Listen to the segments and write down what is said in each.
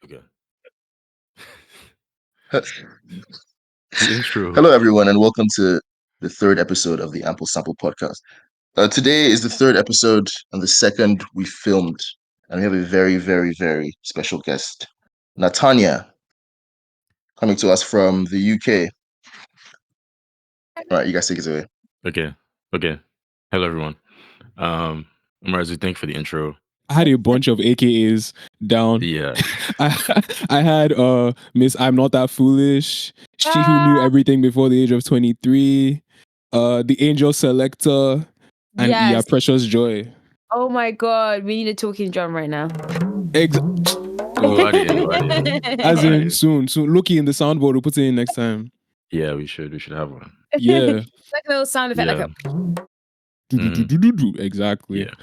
Okay. He- The intro. Hello, everyone, and welcome to the third episode of the Ample Sample podcast. Today is the third episode and the second we filmed, and we have a very, very, very special guest, Natanya, coming to us from the UK. All right, you guys take it away. Okay. Okay. Hello, everyone. Marzu, thank you for the intro. I had a bunch of AKAs down. Yeah. I had Miss I'm Not That Foolish, She Who Knew Everything Before the Age of 23, the Angel Selector, and Yes. Precious Joy. Oh my god, we need a talking drum right now. We'll add it in. As in soon. Looky in the soundboard, we'll put it in next time. Yeah, we should have one. Yeah. Like a little sound effect, like a Exactly. Yeah.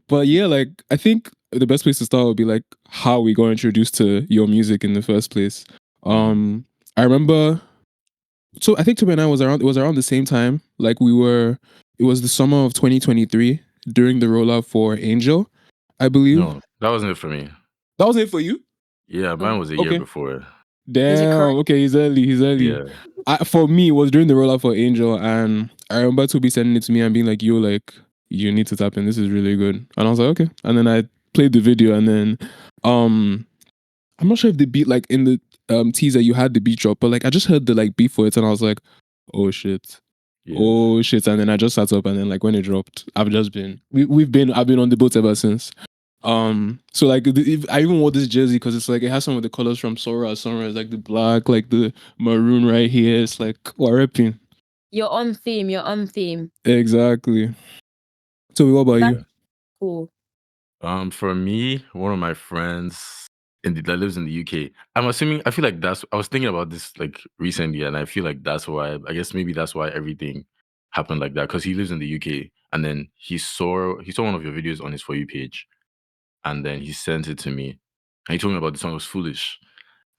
But yeah, like I think the best place to start would be like how we got introduced to your music in the first place. I remember, so I think Toby and I it was around the same time. Like it was the summer of 2023 during the rollout for Angel, I believe. No, that wasn't it for me. That was it for you? Yeah, mine was a year before. Damn. Okay, he's early. Yeah. For me, it was during the rollout for Angel, and I remember Toby sending it to me and being like, "Yo, like you need to tap in. This is really good." And I was like, "Okay." And then I played the video, and then I'm not sure if the beat, like in the teaser you had the beat drop, but like I just heard the like beat for it, and I was like, "Oh shit." Yeah. Oh shit. And then I just sat up, and then like when it dropped, I've been on the boat ever since. So like I even wore this jersey because it's like it has some of the colors from Sora. It's like the black, like the maroon right here. It's like we're repping. You're on theme. Exactly. So what about you? Cool. For me, one of my friends that lives in the UK. I feel like I was thinking about this like recently, and I feel like that's why. I guess maybe that's why everything happened like that, because he lives in the UK, and then he saw one of your videos on his For You page, and then he sent it to me, and he told me about the song. It was Foolish,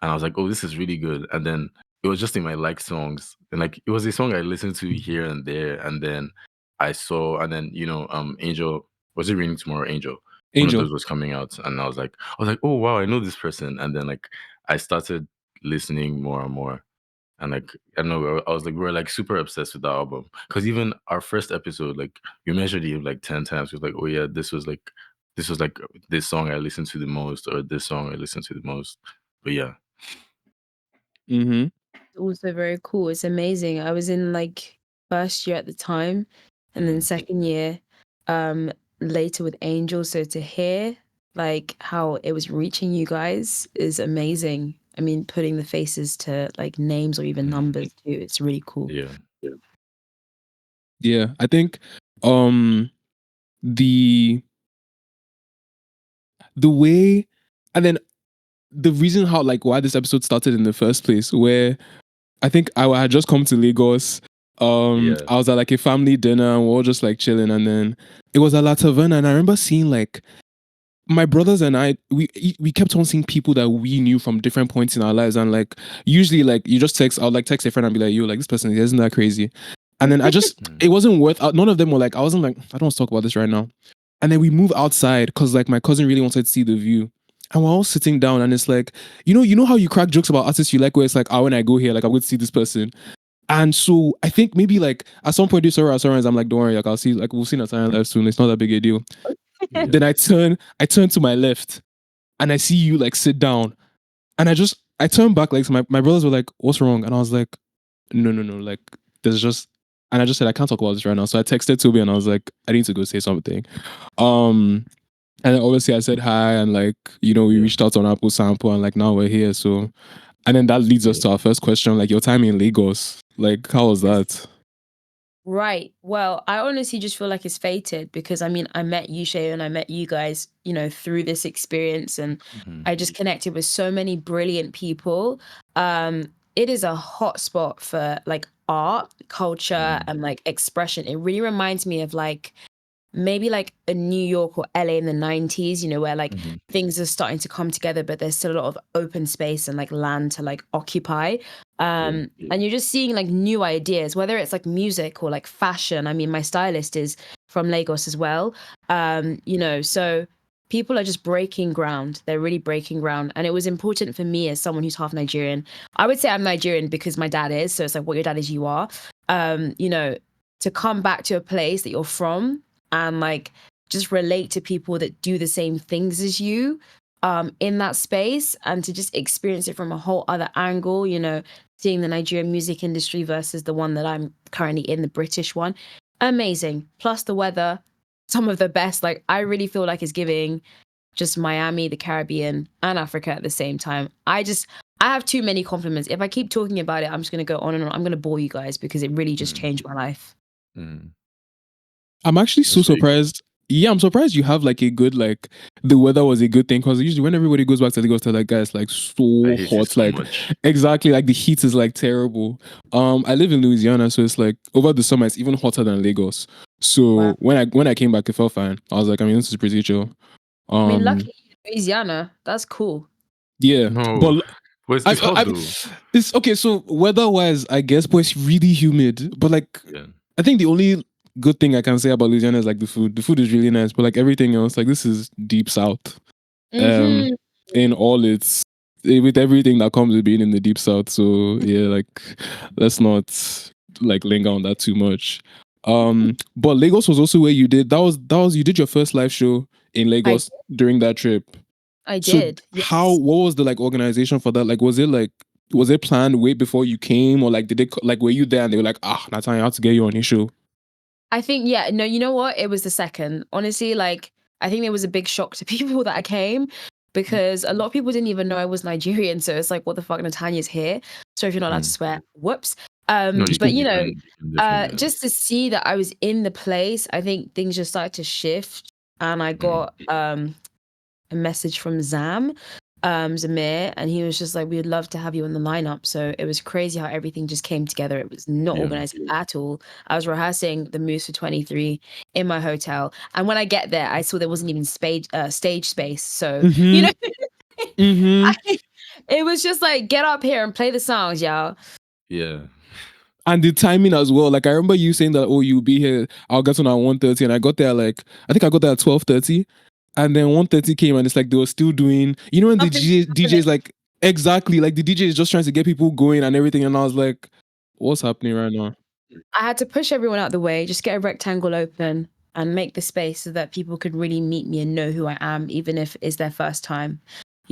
and I was like, oh, this is really good. And then it was just in my like songs, and like it was a song I listened to here and there, and then I saw, and then Angel, was it Raining Tomorrow? Angel. One of those was coming out, and I was like, oh wow, I know this person. And then like I started listening more and more, and like I don't know, I was like, we were like super obsessed with that album, because even our first episode, like we measured it like 10 times. We was like, oh yeah, this was like this song I listened to the most, or this song I listened to the most. But yeah. Also very cool. It's amazing. I was in like first year at the time, and then second year later with Angel. So to hear like how it was reaching you guys is amazing. I mean, putting the faces to like names or even numbers too, it's really cool. Yeah, I think the way, and then the reason how like why this episode started in the first place, where I think I had just come to Lagos. I was at like a family dinner and we are all just like chilling, and then it was at La Taverna, and I remember seeing like my brothers and I, we kept on seeing people that we knew from different points in our lives, and like usually like you just text, I'll like text a friend and be like, yo, like this person isn't that crazy, and then I just it wasn't worth. None of them were like, I wasn't like, I don't want to talk about this right now. And then we move outside because like my cousin really wanted to see the view. And we're all sitting down, and it's like, you know how you crack jokes about artists you like, where it's like, when I go here, like I'm going to see this person. And so I think maybe like at some point, I'm like, don't worry, like I'll see, like we'll see Natanya live soon. It's not that big a deal. Then I turn to my left, and I see you like sit down, and I turn back, like so my brothers were like, what's wrong? And I was like, no, like there's just, and I just said, I can't talk about this right now. So I texted Toby and I was like, I need to go say something. And then obviously I said hi, and like, we reached out on Apple Sample, and like now we're here. So, and then that leads us to our first question, like your time in Lagos, like how was that? Right. Well, I honestly just feel like it's fated, because I mean, I met you, Shay, and I met you guys, through this experience, and I just connected with so many brilliant people. It is a hot spot for like art, culture, and like expression. It really reminds me of like maybe like a New York or LA in the 90s, where like things are starting to come together, but there's still a lot of open space and like land to like occupy. And you're just seeing like new ideas, whether it's like music or like fashion. I mean, my stylist is from Lagos as well. So people are just breaking ground. They're really breaking ground. And it was important for me as someone who's half Nigerian. I would say I'm Nigerian because my dad is. So it's like what your dad is, you are. To come back to a place that you're from and like just relate to people that do the same things as you in that space, and to just experience it from a whole other angle, seeing the Nigerian music industry versus the one that I'm currently in, the British one. Amazing. Plus the weather, some of the best. Like, I really feel like it's giving just Miami, the Caribbean, and Africa at the same time. I have too many compliments. If I keep talking about it, I'm just going to go on and on. I'm going to bore you guys because it really just changed my life. I'm actually so surprised. Yeah, I'm surprised you have like a good, like, the weather was a good thing, because usually when everybody goes back to Lagos, they're like, guys, like so hot, so like much. Exactly, like the heat is like terrible. I live in Louisiana, so it's like over the summer it's even hotter than Lagos. So Wow. when I came back, it felt fine. I was like, I mean, this is pretty chill. I mean, lucky Louisiana, that's cool. Yeah, but it's hot though. It's okay. So weather-wise, I guess, but it's really humid. But like, I think the only good thing I can say about Louisiana is like the food. The food is really nice, but like everything else, like this is deep south. In all its with everything that comes with being in the deep south. So yeah, like let's not like linger on that too much. But Lagos was also where you did that was you did your first live show in Lagos during that trip. I did. Yes. What was the like organization for that? Like, was it planned way before you came, or like did they like were you there and they were like, Natanya, I have to get you on your show? I think, no, you know what? It was the second. Honestly, like, I think it was a big shock to people that I came, because a lot of people didn't even know I was Nigerian. So it's like, what the fuck, Natanya's here. So if you're not allowed to swear, whoops. No, but just to see that I was in the place, I think things just started to shift. And I got a message from Zamir, and he was just like, we would love to have you in the lineup. So it was crazy how everything just came together. It was not organized at all. I was rehearsing the Moose for 23 in my hotel, and when I get there, I saw there wasn't even stage space. So it was just like, get up here and play the songs, y'all. Yeah. And the timing as well. Like, I remember you saying that, oh, you'll be here, I'll get on at 1:30, and I got there like, I think I got there at 12:30, and then 1:30 came, and it's like they were still doing, when the DJ's like, exactly, like the DJ is just trying to get people going and everything, and I was like, what's happening right now? I had to push everyone out the way, just get a rectangle open and make the space so that people could really meet me and know who I am, even if it's their first time.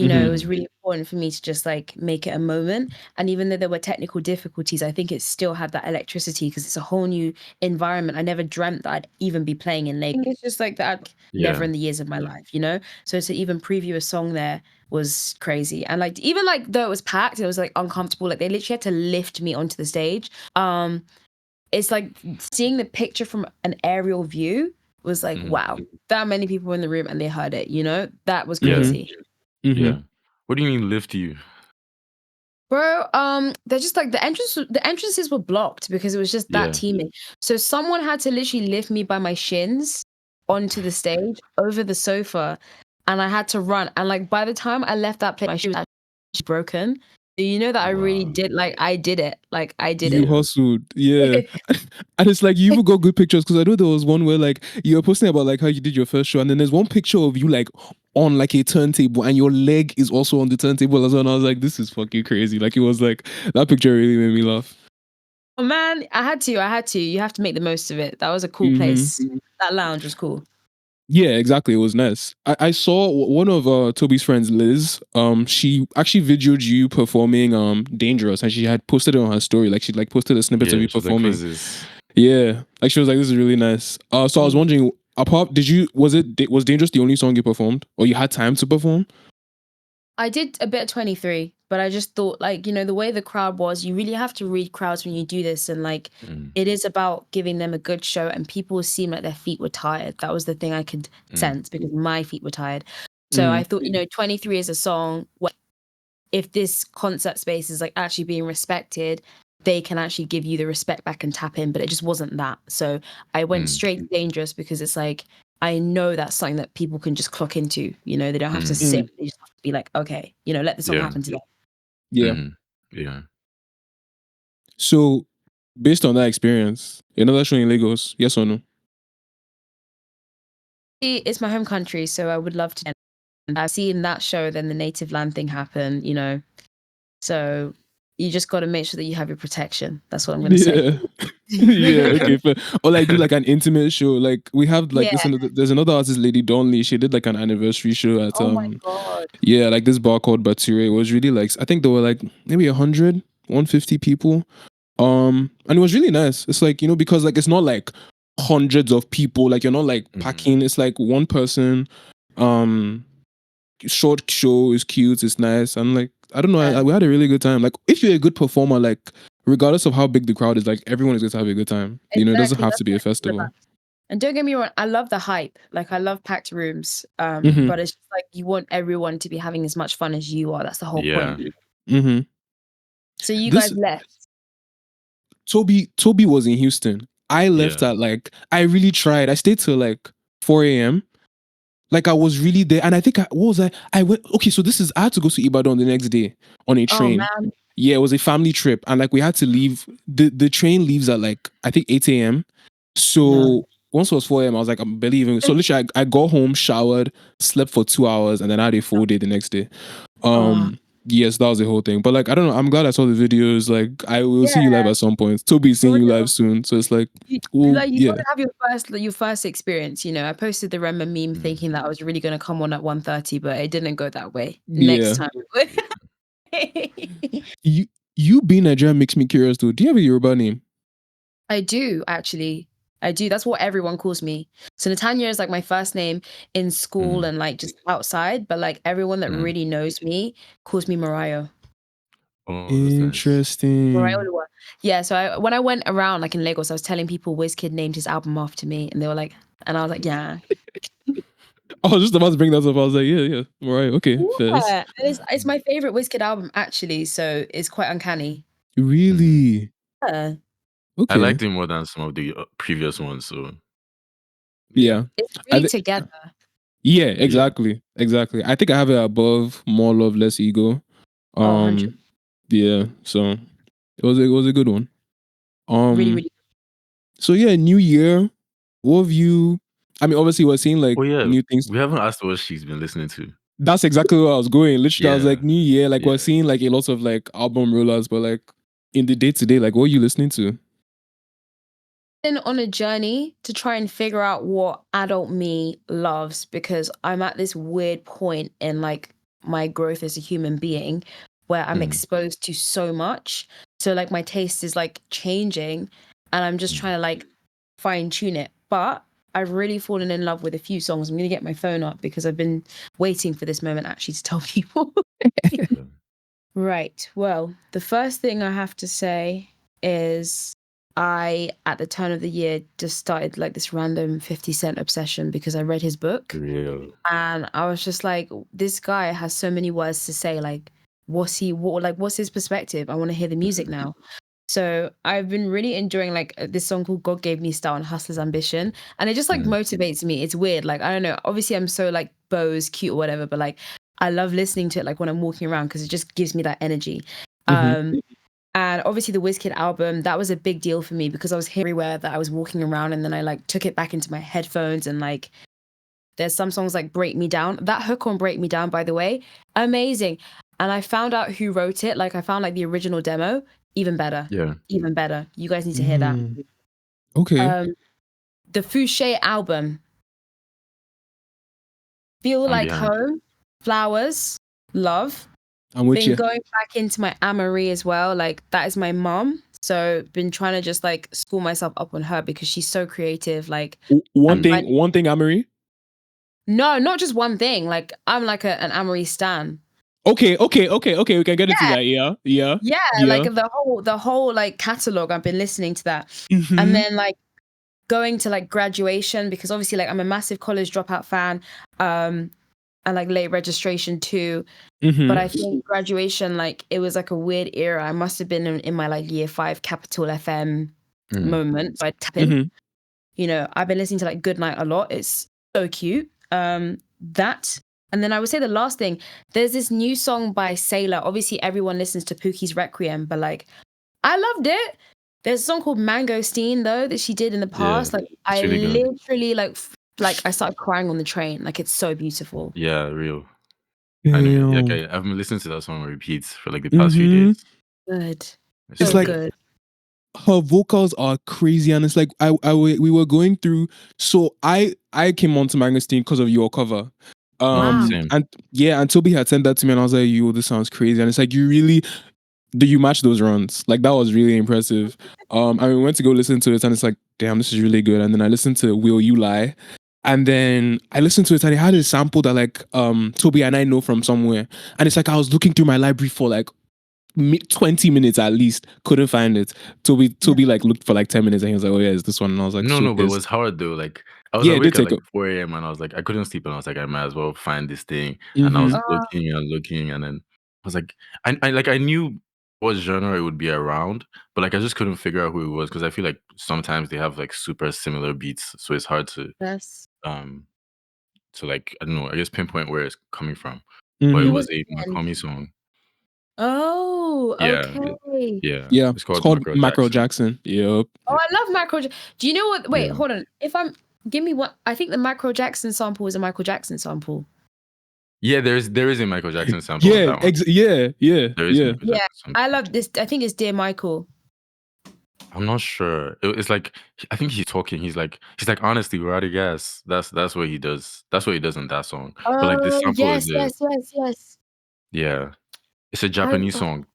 It was really important for me to just like make it a moment. And even though there were technical difficulties, I think it still had that electricity because it's a whole new environment. I never dreamt that I'd even be playing in Lagos. It's just like that, never in the years of my life, So to even preview a song there was crazy. And like, even like though it was packed, it was like uncomfortable. Like they literally had to lift me onto the stage. It's like seeing the picture from an aerial view was like, wow, that many people in the room and they heard it, that was crazy. Yeah. What do you mean lift you? Bro, they're just like the entrances were blocked because it was just that teaming. So someone had to literally lift me by my shins onto the stage over the sofa, and I had to run. And like by the time I left that place, my shoe was actually broken. That I really did, like I did it. Like I did it. You hustled, yeah. And it's like you even got good pictures, because I know there was one where like you were posting about like how you did your first show, and then there's one picture of you like on like a turntable and your leg is also on the turntable as well. And I was like, this is fucking crazy. Like it was like that picture really made me laugh. Oh man, I had to. You have to make the most of it. That was a cool place. That lounge was cool. Yeah, exactly. It was nice. I saw one of Toby's friends, Liz. She actually videoed you performing Dangerous, and she had posted it on her story. Like she like posted a snippet of you performing. Yeah, like she was like, this is really nice. So I was wondering, apart, was Dangerous the only song you performed, or you had time to perform? I did a bit of 23, but I just thought, like, the way the crowd was, you really have to read crowds when you do this. And like, it is about giving them a good show, and people seem like their feet were tired. That was the thing I could sense, because my feet were tired. So I thought, 23 is a song where if this concert space is like actually being respected, they can actually give you the respect back and tap in, but it just wasn't that. So I went straight to Dangerous, because it's like, I know that's something that people can just clock into, they don't have to sit, they just have to be like, okay, let the song happen today. Yeah. So based on that experience, another show in Lagos, yes or no? It's my home country, so I would love to. I've seen that show, then the native land thing happen, you know. So you just got to make sure that you have your protection. That's what I'm going to say. Yeah, okay. Or like do like an intimate show. Like we have like this. There's another artist, Lady Donley. She did like an anniversary show at Oh my God. yeah, like this bar called Bature. It was really like, I think there were like maybe 100, 150 people. And it was really nice. It's like, you know, because like it's not like hundreds of people. Like you're not like packing. It's like one person. Short show is cute. It's nice. And like I don't know. We had a really good time. Like if you're a good performer, like regardless of how big the crowd is, like everyone is going to have a good time. Exactly. You know, it doesn't have to be a festival. And don't get me wrong, I love the hype. Like I love packed rooms. But it's just like you want everyone to be having as much fun as you are. That's the whole point. So you guys left. Toby was in Houston. I left at like, I really tried. I stayed till like 4 a.m. Like I was really there. And I think what was I went, okay, so I had to go to Ibadan the next day on a train. Oh, man. Yeah, it was a family trip. And like we had to leave, the train leaves at like, I think 8 a.m. So once it was 4 a.m., I was like, I'm barely even. So literally I got home, showered, slept for 2 hours, and then I had a full day the next day. Yes, that was the whole thing. But like, I don't know. I'm glad I saw the videos. Like, I will see you live at some point. Toby's seeing you live soon. So it's like, you gotta have your first experience. You know, I posted the Rema meme thinking that I was really gonna come on at 1:30, but it didn't go that way. Next time. You being Nigerian makes me curious though. Do you have a Yoruba name? I do, actually. I do. That's what everyone calls me. So Natanya is like my first name in school and like just outside, but like everyone that really knows me calls me Mariah. Oh, interesting. Nice. Yeah, so when I went around like in Lagos, I was telling people Wizkid named his album after me, and they were like, and I was like, yeah. I was just about to bring that up. I was like, yeah, Mariah, okay. Yeah, it's my favorite Wizkid album actually, so it's quite uncanny. Really? Yeah. Okay. I liked it more than some of the previous ones. So yeah, it's really together. Yeah, exactly. I think I have it above More Love, Less Ego. Yeah, so it was a good one. Really, really. So yeah, New Year. What have you? I mean, obviously we're seeing like new things. We haven't asked what she's been listening to. That's exactly what I was going. Literally, I was like, New Year. Like we're seeing like a lot of like album rollers, but like in the day to day, like what are you listening to? Been on a journey to try and figure out what adult me loves, because I'm at this weird point in like my growth as a human being where I'm exposed to so much. So like my taste is like changing and I'm just trying to like fine tune it. But I've really fallen in love with a few songs. I'm going to get my phone up because I've been waiting for this moment actually to tell people. Right. Well, the first thing I have to say is I, at the turn of the year, just started like this random 50 Cent obsession because I read his book. Real. And I was just like, this guy has so many words to say. Like, what's his perspective? I want to hear the music now. So I've been really enjoying like this song called God Gave Me Style and Hustler's Ambition. And it just like motivates me. It's weird. Like, I don't know. Obviously, I'm so like Bo's cute or whatever, but like I love listening to it like when I'm walking around because it just gives me that energy. And obviously the Wizkid album, that was a big deal for me because I was here everywhere that I was walking around, and then I like took it back into my headphones, and like there's some songs like Break Me Down. That hook on Break Me Down, by the way, amazing. And I found out who wrote it. Like I found like the original demo, even better. Yeah. Even better. You guys need to hear that. Okay. The Fouché album. Feel Like Home, Flowers, Love. Been going back into my Amory as well. Like that is my mom. So been trying to just like school myself up on her because she's so creative. Like one thing Amory? No, not just one thing. Like I'm like an Amory stan. Okay. We can get into that. Yeah. Like the whole like catalog. I've been listening to that, and then like going to like graduation because obviously like I'm a massive college dropout fan. And like late registration too. But I think graduation, like it was like a weird era. I must have been in my like year 5 Capital FM moment. So I tap in. You know, I've been listening to like Goodnight a lot. It's so cute. That. And then I would say the last thing, there's this new song by Sailor. Obviously everyone listens to Pookie's Requiem, but like I loved it. There's a song called Mangosteen though that she did in the past. Like I really literally like I started crying on the train. Like it's so beautiful. Yeah, real. I know. Like Damn. I've been listening to that song on repeats for like the past few days. Good. It's So like good. her vocals are crazy, and it's like we were going through. So I came onto Mangosteen because of your cover. Wow. Same. And yeah, and Toby had sent that to me, and I was like, "Yo, this sounds crazy." And it's like, do you match those runs? Like that was really impressive. And we went to go listen to it, and it's like, damn, this is really good. And then I listened to "Will You Lie," and then I listened to it, and it had a sample that like Toby and I know from somewhere, and it's like I was looking through my library for like 20 minutes at least, couldn't find it. Toby like looked for like 10 minutes, and he was like, "Oh yeah, it's this one," and I was like, No, but it pissed. was hard though. Like I was Yeah, it did awake at take like up. 4 a.m. and I was like, I couldn't sleep, and I was like, I might as well find this thing. And I Mm-hmm. was looking and looking, and then I was like, I knew what genre it would be around, but like I just couldn't figure out who it was because I feel like sometimes they have like super similar beats, so it's hard Yes. to like I don't know, I guess pinpoint where it's coming from. But it Mm-hmm. Who was was a it again? Makomi song. Oh, Yeah, okay. Yeah, it's it's called called Macro Macro Jackson. Jackson. Yep. Oh, I love Macro. Do you know what? Wait, Yeah. hold on. Give me one. I think the Macro Jackson sample is a Michael Jackson sample. Yeah, there is a Michael Jackson sample on Yeah, that one. yeah. There is a Michael Yeah, Jackson sample. I love this. I think it's Dear Michael. I'm not sure. It's like I think he's talking. He's like honestly, we're out of gas. That's what he does. That's what he does in that song. But like the Oh, sample is yes. yeah. It's a I Japanese song,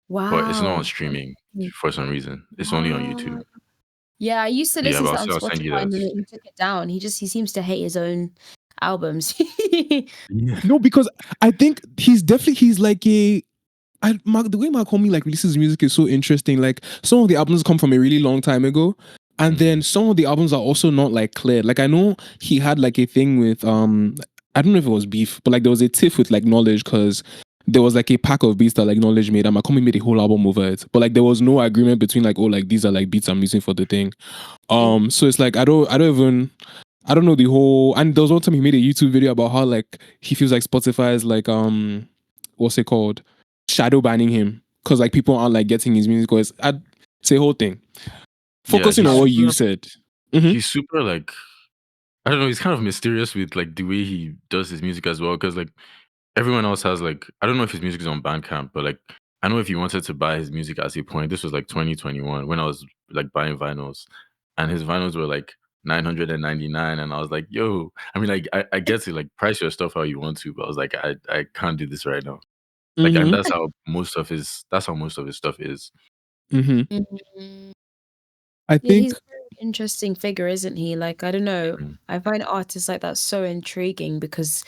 but it's not on wow. streaming for some reason. It's only on YouTube. Yeah, I used to Yeah, listen but to that on I'll send you Spotify, and that. then he took it down. He seems to hate his own albums. Yeah. No, because I think he's like the way Mark Homie like releases music is so interesting. Like some of the albums come from a really long time ago, and then some of the albums are also not like cleared. Like I know he had like a thing with I don't know if it was beef, but like there was a tiff with like Knowledge because there was like a pack of beats that like Knowledge made, and Makomi made a whole album over it. But like there was no agreement between like, oh, like these are like beats I'm using for the thing. So it's like I don't know the whole. And there was one time he made a YouTube video about how like he feels like Spotify is like what's it called, shadow banning him because like people aren't like getting his music. It's a whole thing. Focusing on what you said. He's super like I don't know. He's kind of mysterious with like the way he does his music as well. Because like everyone else has like I don't know if his music is on Bandcamp, but like I know if you wanted to buy his music at a point, this was like 2021 when I was like buying vinyls, and his vinyls were like 999, and I was like, yo, I mean, like I get it, like price your stuff how you want to, but I was like, I can't do this right now. Like, and that's how most of his stuff is. I Yeah, think he's a very interesting figure, isn't he? Like, I don't know. I find artists like that so intriguing because,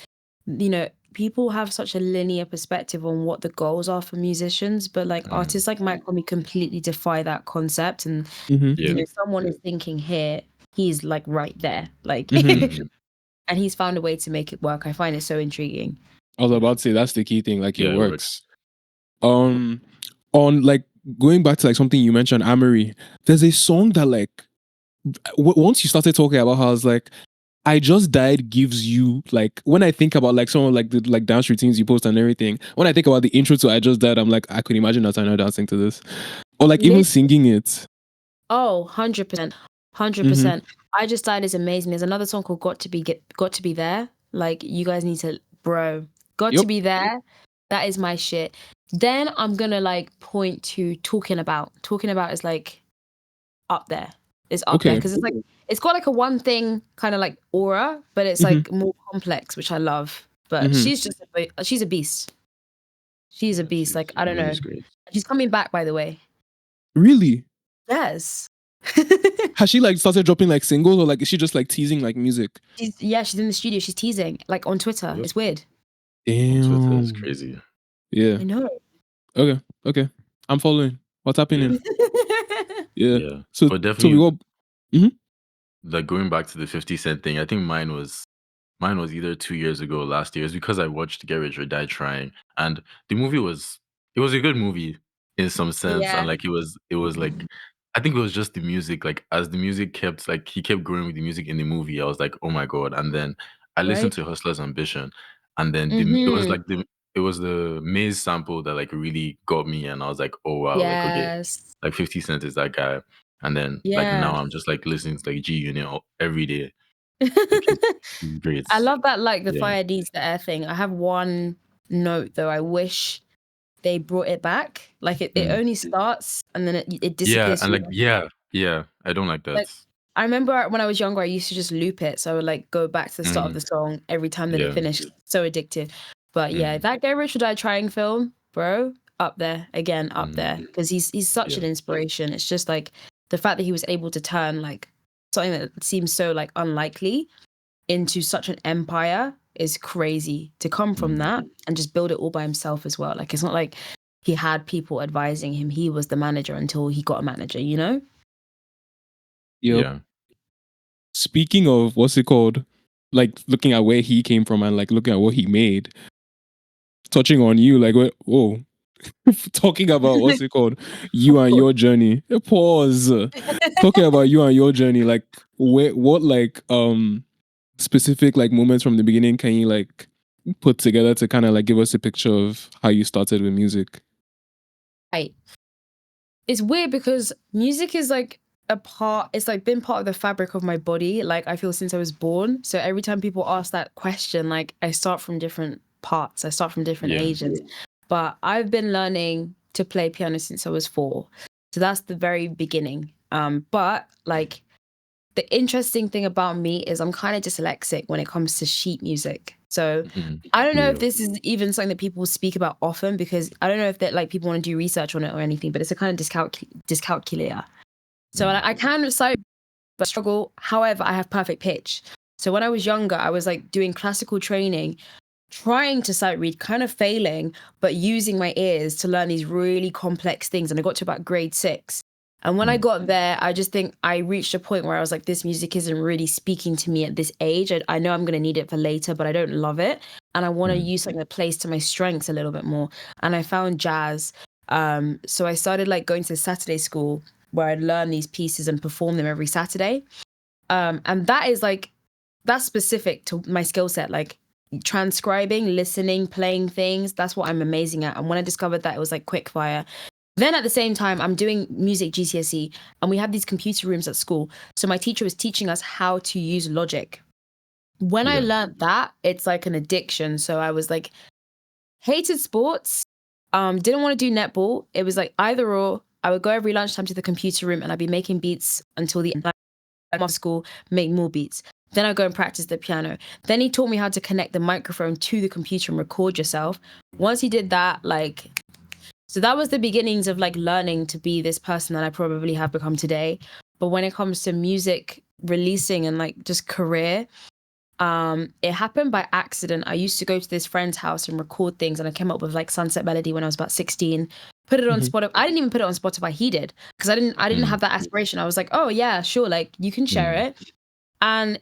people have such a linear perspective on what the goals are for musicians, but like artists like Mike Homie completely defy that concept. And, someone is thinking here, he's like right there. Like, and he's found a way to make it work. I find it so intriguing. I was about to say that's the key thing. Like it works. Works. On like going back to like something you mentioned, Amory. There's a song that like once you started talking about how I was like, I Just Died gives you like when I think about like some of like the like dance routines you post and everything. When I think about the intro to I Just Died, I'm like I could imagine Natanya dancing to this, or like even singing it. Oh, 100%. 100%. I Just Died is amazing. There's another song called Got to Be There. Like you guys need to, bro. Got to Be There. That is my shit. Then I'm gonna like point to Talking About. Talking About is like up there. It's up there because it's like it's got like a one thing kind of like aura, but it's like more complex, which I love. But she's a beast. She's a beast. Like I don't know. She's coming back, by the way. Really? Yes. Has she like started dropping like singles, or like is she just like teasing like music? She's in the studio. She's teasing like on Twitter. It's weird. Damn. On Twitter is crazy. Yeah. I know. Okay. I'm following. What's happening? Yeah. So, but definitely, what? Like going back to the 50 Cent thing, I think mine was either 2 years ago or last year. It's because I watched Get Rich or Die Trying, and the movie was a good movie in some sense, and like it was like I think it was just the music. Like as the music kept like he kept growing with the music in the movie, I was like, oh my god! And then I listened to Hustler's Ambition, and then it was the Maze sample that like really got me, and I was like, oh wow, like okay, like 50 Cent is that guy. And then like now I'm just like listening to like G Unit every day. Great. I love that, like the Yeah. fire needs the air thing. I have one note though. I wish they brought it back. Like it only starts and then it disappears. And like yeah, I don't like that. Like I remember when I was younger, I used to just loop it. So I would like go back to the start of the song every time that it finished. So addictive. But yeah, that Get Rich or Die Trying film, bro, up there again, up there, because he's such an inspiration. It's just like the fact that he was able to turn like something that seems so like unlikely into such an empire is crazy. To come from that and just build it all by himself as well. Like it's not like he had people advising him. He was the manager until he got a manager, you know? Yep. Yeah. Speaking of what's it called, like looking at where he came from and like looking at what he made, touching on you, like whoa, talking about what's it called, you and your journey. Pause. Talking about you and your journey, like what like specific like moments from the beginning can you like put together to kind of like give us a picture of how you started with music? Right. It's weird because music is like it's like been part of the fabric of my body, like I feel since I was born. So every time people ask that question, like I start from different parts, I start from different ages. But I've been learning to play piano since I was 4. So that's the very beginning. But like the interesting thing about me is I'm kind of dyslexic when it comes to sheet music. So I don't know if this is even something that people speak about often, because I don't know if that like people want to do research on it or anything, but it's a kind of dyscalculia. So I can recite but struggle. However, I have perfect pitch. So when I was younger, I was like doing classical training, trying to sight read, kind of failing, but using my ears to learn these really complex things. And I got to about grade 6. And when I got there, I just think I reached a point where I was like, this music isn't really speaking to me at this age. I know I'm going to need it for later, but I don't love it. And I want to use something that plays to my strengths a little bit more. And I found jazz. So I started like going to Saturday school where I'd learn these pieces and perform them every Saturday. And that is like, that's specific to my skill set, like transcribing, listening, playing things. That's what I'm amazing at. And when I discovered that, it was like quick fire. Then at the same time, I'm doing music GCSE and we have these computer rooms at school. So my teacher was teaching us how to use Logic. When I learned that, it's like an addiction. So I was like, hated sports, didn't want to do netball. It was like either or. I would go every lunchtime to the computer room and I'd be making beats until the end of school, make more beats. Then I'd go and practice the piano. Then he taught me how to connect the microphone to the computer and record yourself. Once he did that, like, so that was the beginnings of like learning to be this person that I probably have become today. But when it comes to music releasing and like just career, it happened by accident. I used to go to this friend's house and record things, and I came up with like Sunset Melody when I was about 16. Put it on Spotify. I didn't even put it on Spotify. He did, because I didn't have that aspiration. I was like, oh yeah, sure, like you can share it. And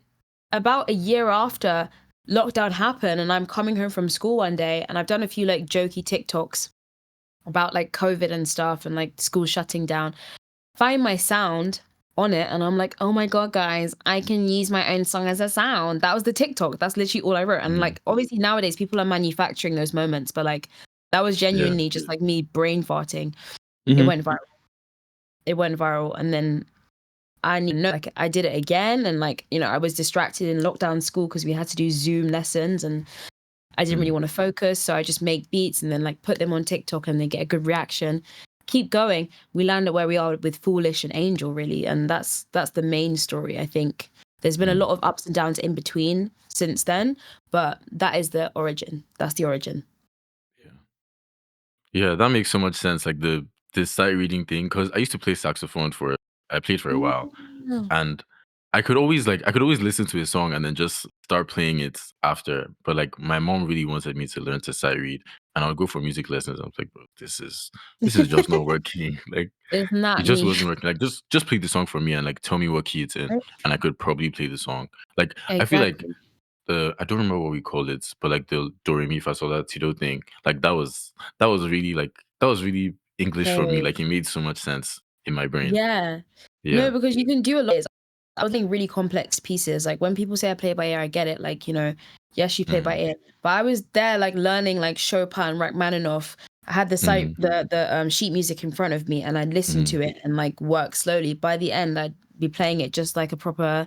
about a year after, lockdown happened, and I'm coming home from school one day, and I've done a few like jokey TikToks about like COVID and stuff and like school shutting down. Find my sound on it and I'm like, oh my god, guys, I can use my own song as a sound. That was the TikTok. That's literally all I wrote. And like obviously nowadays people are manufacturing those moments, but like that was genuinely just like me brain farting. It went viral. And then I know, like I did it again, and like, you know, I was distracted in lockdown school because we had to do Zoom lessons and I didn't really want to focus, so I just make beats and then like put them on TikTok and they get a good reaction. Keep going. We landed where we are with Foolish and Angel, really, and that's the main story. I think there's been a lot of ups and downs in between since then, but that is the origin. That's the origin. Yeah, that makes so much sense. Like the sight reading thing, because I used to play saxophone I played for a while, and I could always listen to a song and then just start playing it after. But like my mom really wanted me to learn to sight read, and I would go for music lessons. I was like, bro, this is just not working. Like It's it not just me. wasn't working. Like just play the song for me and like tell me what key it's in, and I could probably play the song. Like I feel like I don't remember what we called it, but like the do re mi fa sol la ti do thing, like that was really English for me. Okay. Like it made so much sense in my brain. Yeah. Yeah. No, because you can do a lot. I was thinking really complex pieces. Like when people say I play by ear, I get it. Like, you know, yes, you play by ear. But I was there like learning like Chopin, Rachmaninoff. I had the sheet music in front of me and I'd listen to it and like work slowly. By the end, be playing it just like a proper,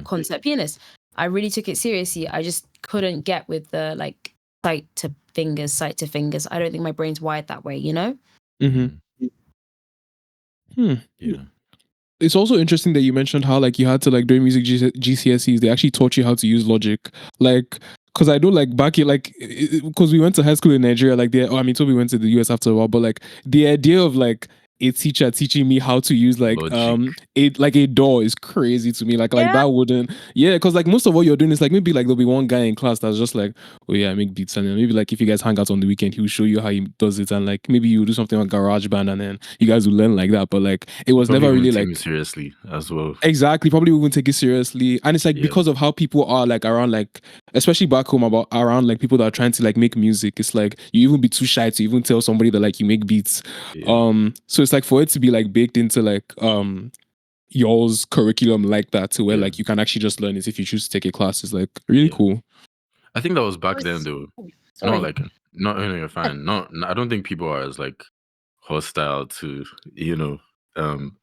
concert pianist. I really took it seriously. I just couldn't get with the like sight to fingers. I don't think my brain's wired that way, Yeah. It's also interesting that you mentioned how like you had to like during music GCSEs they actually taught you how to use Logic, like because I know like back in like because we went to high school in Nigeria, like Toby went to the US after a while, but like the idea of like a teacher teaching me how to use like Logic. a DAW is crazy to me. Like that wouldn't, because like most of what you're doing is like maybe like there'll be one guy in class that's just like, oh yeah, I make beats, and then maybe like if you guys hang out on the weekend, he'll show you how he does it, and like maybe you do something on GarageBand, and then you guys will learn like that. But like it was Probably never really take like me seriously as well. exactly, probably won't take it seriously, and it's like because of how people are like around, like especially back home around like people that are trying to like make music. It's like you even be too shy to even tell somebody that like you make beats. So it's like for it to be like baked into like y'all's curriculum like that, to where like you can actually just learn it if you choose to take a class, is like really cool. I think that was back then though. Sorry. You're fine. I don't think people are as like hostile to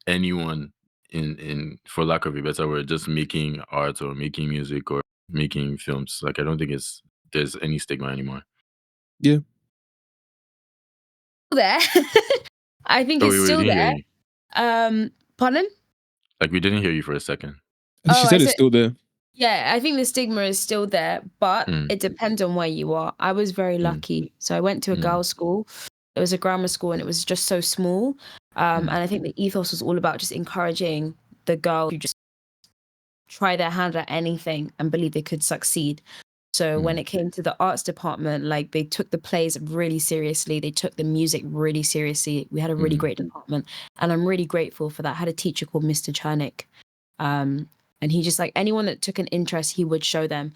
anyone in for lack of a better word, just making art or making music or making films. Like I don't think there's any stigma anymore. Yeah. There. I think it's still there. Pardon? Like we didn't hear you for a second. She said it's still there. Yeah, I think the stigma is still there, but it depends on where you are. I was very lucky. So I went to a girls' school. It was a grammar school and it was just so small. And I think the ethos was all about just encouraging the girl to just try their hand at anything and believe they could succeed. So when it came to the arts department, like they took the plays really seriously. They took the music really seriously. We had a really great department. And I'm really grateful for that. I had a teacher called Mr. Chernick. And he just like anyone that took an interest, he would show them.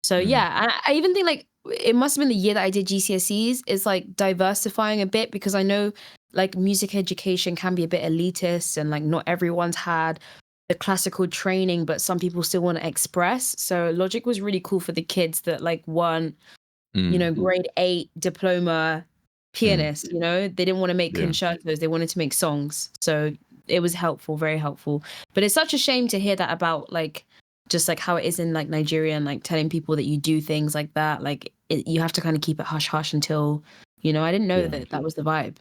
So yeah, I even think like it must have been the year that I did GCSEs. It's like diversifying a bit because I know like music education can be a bit elitist and like not everyone's had the classical training, but some people still want to express. So Logic was really cool for the kids that like weren't, grade 8 diploma pianist, they didn't want to make concertos, they wanted to make songs. So it was helpful, very helpful. But it's such a shame to hear that about like just like how it is in like Nigeria and like telling people that you do things like that. Like you have to kind of keep it hush hush until, I didn't know that was the vibe.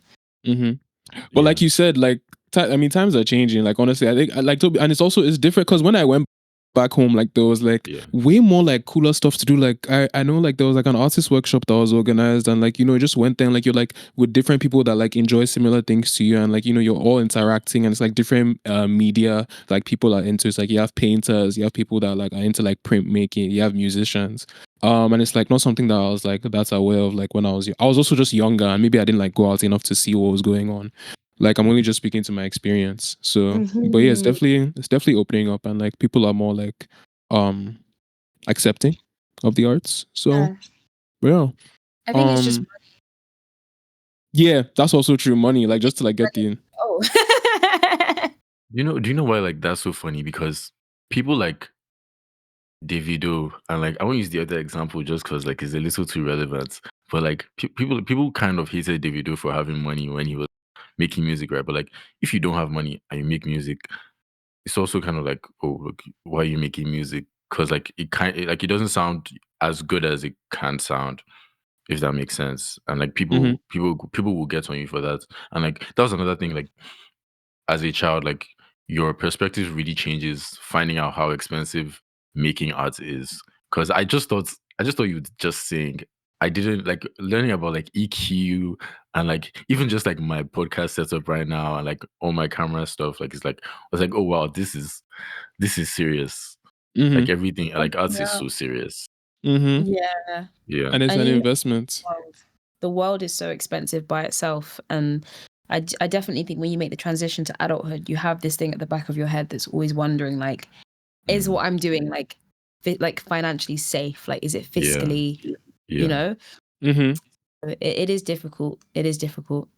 But like you said, like times are changing. Like honestly, I think like and it's different because when I went back home, like there was like way more like cooler stuff to do. Like I know like there was like an artist workshop that was organized, and like just went there and like you're like with different people that like enjoy similar things to you, and like you're all interacting, and it's like different media like people are into. It's like you have painters, you have people that like are into like printmaking, you have musicians. And it's like not something that I was like that's aware of like when I was also just younger, and maybe I didn't like go out enough to see what was going on. Like I'm only just speaking to my experience. So but yeah, it's definitely opening up, and like people are more like accepting of the arts. So yeah. I think it's just yeah, that's also true. Money, like just to like get the Do you know why like that's so funny? Because people like Davido, and like I won't use the other example just because like it's a little too relevant. But like people kind of hated Davido for having money when he was making music, right? But like if you don't have money and you make music, it's also kind of like, oh, look, why are you making music? Because like it doesn't sound as good as it can sound, if that makes sense. And like people will get on you for that. And like that was another thing. Like as a child, like your perspective really changes finding out how expensive making art is. Because I just thought you would just sing. I didn't like learning about like EQ and like even just like my podcast setup right now and like all my camera stuff. Like it's like I was like, oh wow, this is serious. Like everything, like art is so serious. Yeah. Yeah. And it's an investment. The world is so expensive by itself, and I definitely think when you make the transition to adulthood, you have this thing at the back of your head that's always wondering, like, is what I'm doing like financially safe? Like, is it fiscally, It is difficult. It is difficult.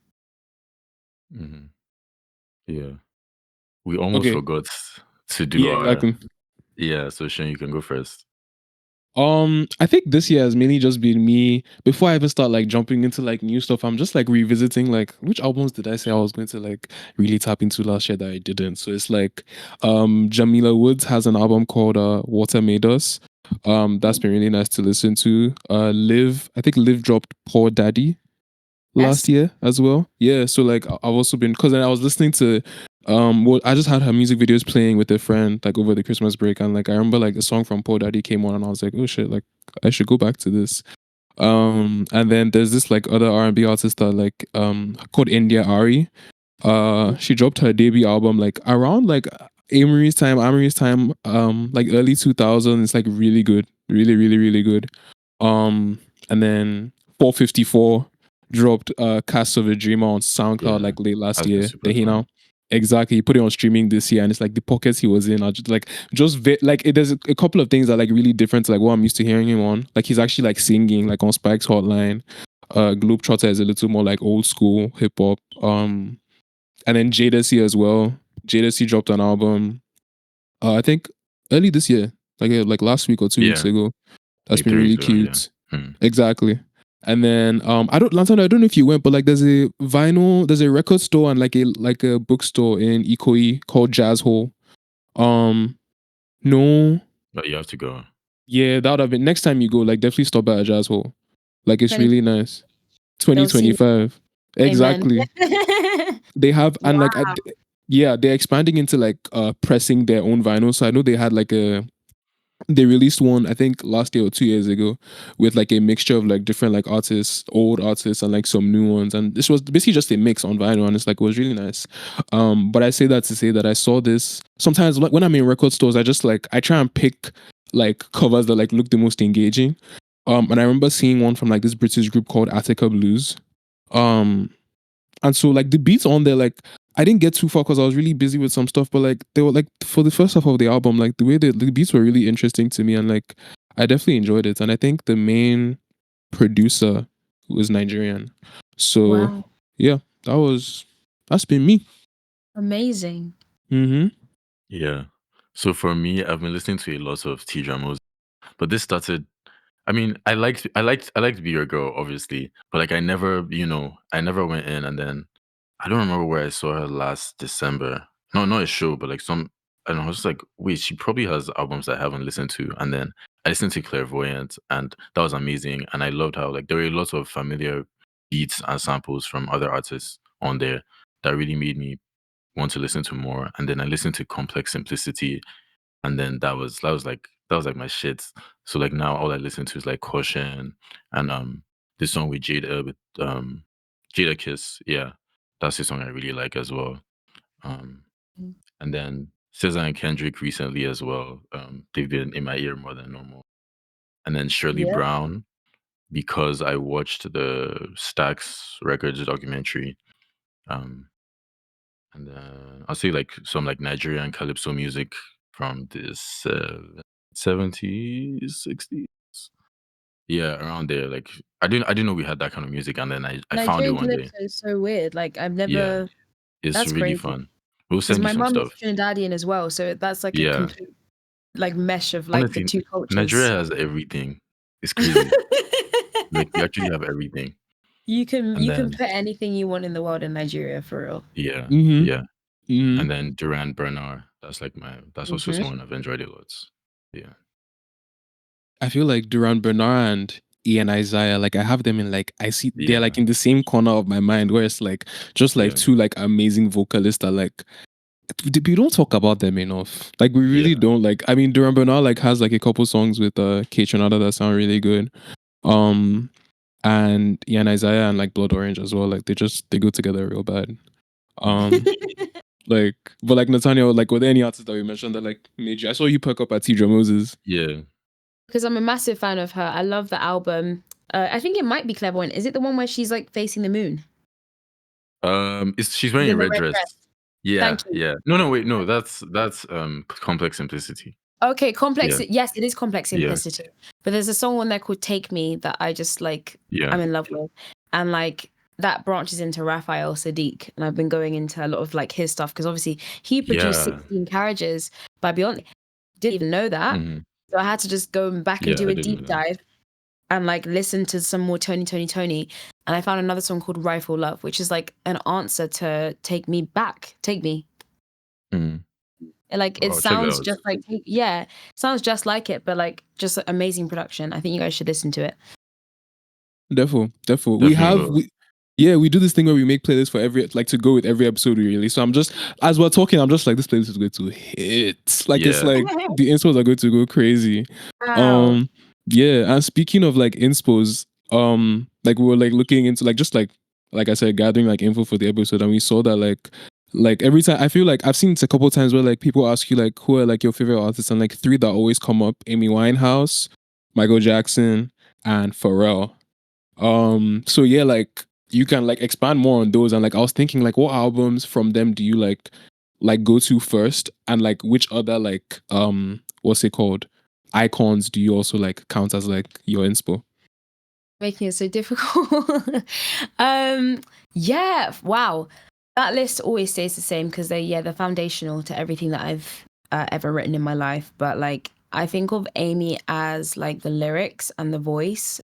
Yeah. We almost forgot to do exactly. Yeah, so Shane, you can go first. I think this year has mainly just been me. Before I even start like jumping into like new stuff, I'm just like revisiting like which albums did I say I was going to like really tap into last year that I didn't. So it's like Jamila Woods has an album called Water Made Us. That's been really nice to listen to. I think Liv dropped Poor Daddy last year as well. Yeah, so like I've also been, because then I was listening to well, I just had her music videos playing with a friend like over the Christmas break, and like I remember like a song from Poor Daddy came on and I was like, oh shit, like I should go back to this. And then there's this like other R&B artist that like called India Ari. She dropped her debut album like around like Amory's time, like early 2000s. It's like really good, really, really, really good. And then 454 dropped Cast of a Dreamer on SoundCloud like late last Has been year. super Then he fun. now exactly he put it on streaming this year, and it's like the pockets he was in are just like like there's a couple of things that are like really different to like what I'm used to hearing him on. Like he's actually like singing like on Spike's Hotline. Globetrotter is a little more like old school hip hop. And then Jadacy as well. Jadacy dropped an album. I think early this year, like last week or 2 weeks ago. That's Like been 3 weeks really ago, yeah. cute. Exactly. And then Lantana, I don't know if you went, but like there's a record store and like a bookstore in Ikoyi called Jazz Hall. No. But you have to go. Yeah, that would have been next time you go, like definitely stop by a Jazz Hall. Like it's really nice. They'll see me. 2025. Exactly. They have, and like Wow. yeah, they're expanding into like pressing their own vinyl. So I know they had like they released one I think last year or 2 years ago with like a mixture of like different like artists, old artists and like some new ones, and this was basically just a mix on vinyl, and it's like it was really nice. But I say that to say that I saw this sometimes like when I'm in record stores, I try and pick like covers that like look the most engaging. And I remember seeing one from like this British group called Attica Blues. And so like the beats on there, like I didn't get too far because I was really busy with some stuff, but like they were like for the first half of the album, like the way the beats were really interesting to me, and like I definitely enjoyed it. And I think the main producer was Nigerian. So yeah, that's been me. Amazing. Yeah. So for me, I've been listening to a lot of T Dramos, but this started. I mean, I liked Be Your Girl, obviously, but like I never went in, and then I don't remember where I saw her last December. No, not a show, but like some. I don't know. I was just like, wait, she probably has albums I haven't listened to, and then I listened to Clairvoyant, and that was amazing, and I loved how like there were lots of familiar beats and samples from other artists on there that really made me want to listen to more. And then I listened to Complex Simplicity, and then that was like my shit. So like now all I listen to is like Caution and this song with Jada Kiss. Yeah, that's the song I really like as well. And then SZA and Kendrick recently as well. They've been in my ear more than normal. And then Shirley Brown, because I watched the Stax Records documentary. And then I'll say like some like Nigerian calypso music from this 70s, 60s. Yeah, around there. Like I didn't know we had that kind of music, and then I found it Nigerian one day. calypso is so weird. Like I've Yeah, never. it's That's really crazy. fun. We'll Because send you my some mum is stuff. Trinidadian as well, so that's like a Yeah, complete like mesh of like the honestly, two cultures. Nigeria has everything. It's crazy. Like we actually have everything. You can And then put anything you want in the world in Nigeria for real. yeah, Mhm. yeah. Mhm. And then Duran Bernard. That's also someone I've enjoyed a lot. Yeah. I feel like Duran Bernard and Ian Isaiah, like I have them in like they're like Yeah. in the same corner of my mind where it's like just like Yeah. two like amazing vocalists that like we don't talk about them enough. Like we really Yeah. don't. Like I mean Duran Bernard like has like a couple songs with Kate Renata that sound really good. And Ian Isaiah and like Blood Orange as well. Like they go together real bad. Like but like Natanya, like with any artist that we mentioned that like made you, I saw you perk up at Tidra Moses. Yeah. Because I'm a massive fan of her. I love the album. I think it might be Clairvoyant. Is it the one where she's like facing the moon? She's wearing a In the red red dress. dress. Yeah, Thank you. yeah. No, wait, no, that's Complex Simplicity. Okay, complex. Yeah. Yes, it is Complex Yeah. Simplicity. But there's a song on there called Take Me that I just like. Yeah. I'm in love with, and like that branches into Raphael Sadiq, and I've been going into a lot of like his stuff because obviously he produced Yeah. 16 Carriages by Beyonce. Didn't even know that. Mhm. So I had to just go back and Yeah, do I a didn't know deep that. dive and like listen to some more Tony. And I found another song called Rifle Love, which is like an answer to Take Me Back. Take Me. Mm. Like it I'll check that sounds out. just like, yeah, sounds just like it, but like just amazing production. I think you guys should listen to it. Defo. Definitely will. We do this thing where we make playlists for every, like, to go with every episode we release. So I'm just, as we're talking, I'm just like, this playlist is going to hit. Like, it's Yeah. like the inspos are going to go crazy. Wow. Yeah. And speaking of like inspos, like we were like looking into like just like I said, gathering like info for the episode, and we saw that like every time, I feel like I've seen it a couple of times where like people ask you like who are like your favorite artists, and like three that always come up: Amy Winehouse, Michael Jackson, and Pharrell. So yeah, like you can like expand more on those, and like I was thinking like what albums from them do you like go to first, and like which other like what's it called, icons do you also like count as like your inspo? Making it so difficult. Yeah, wow. That list always stays the same because they're foundational to everything that I've ever written in my life. But like I think of Amy as like the lyrics and the voice.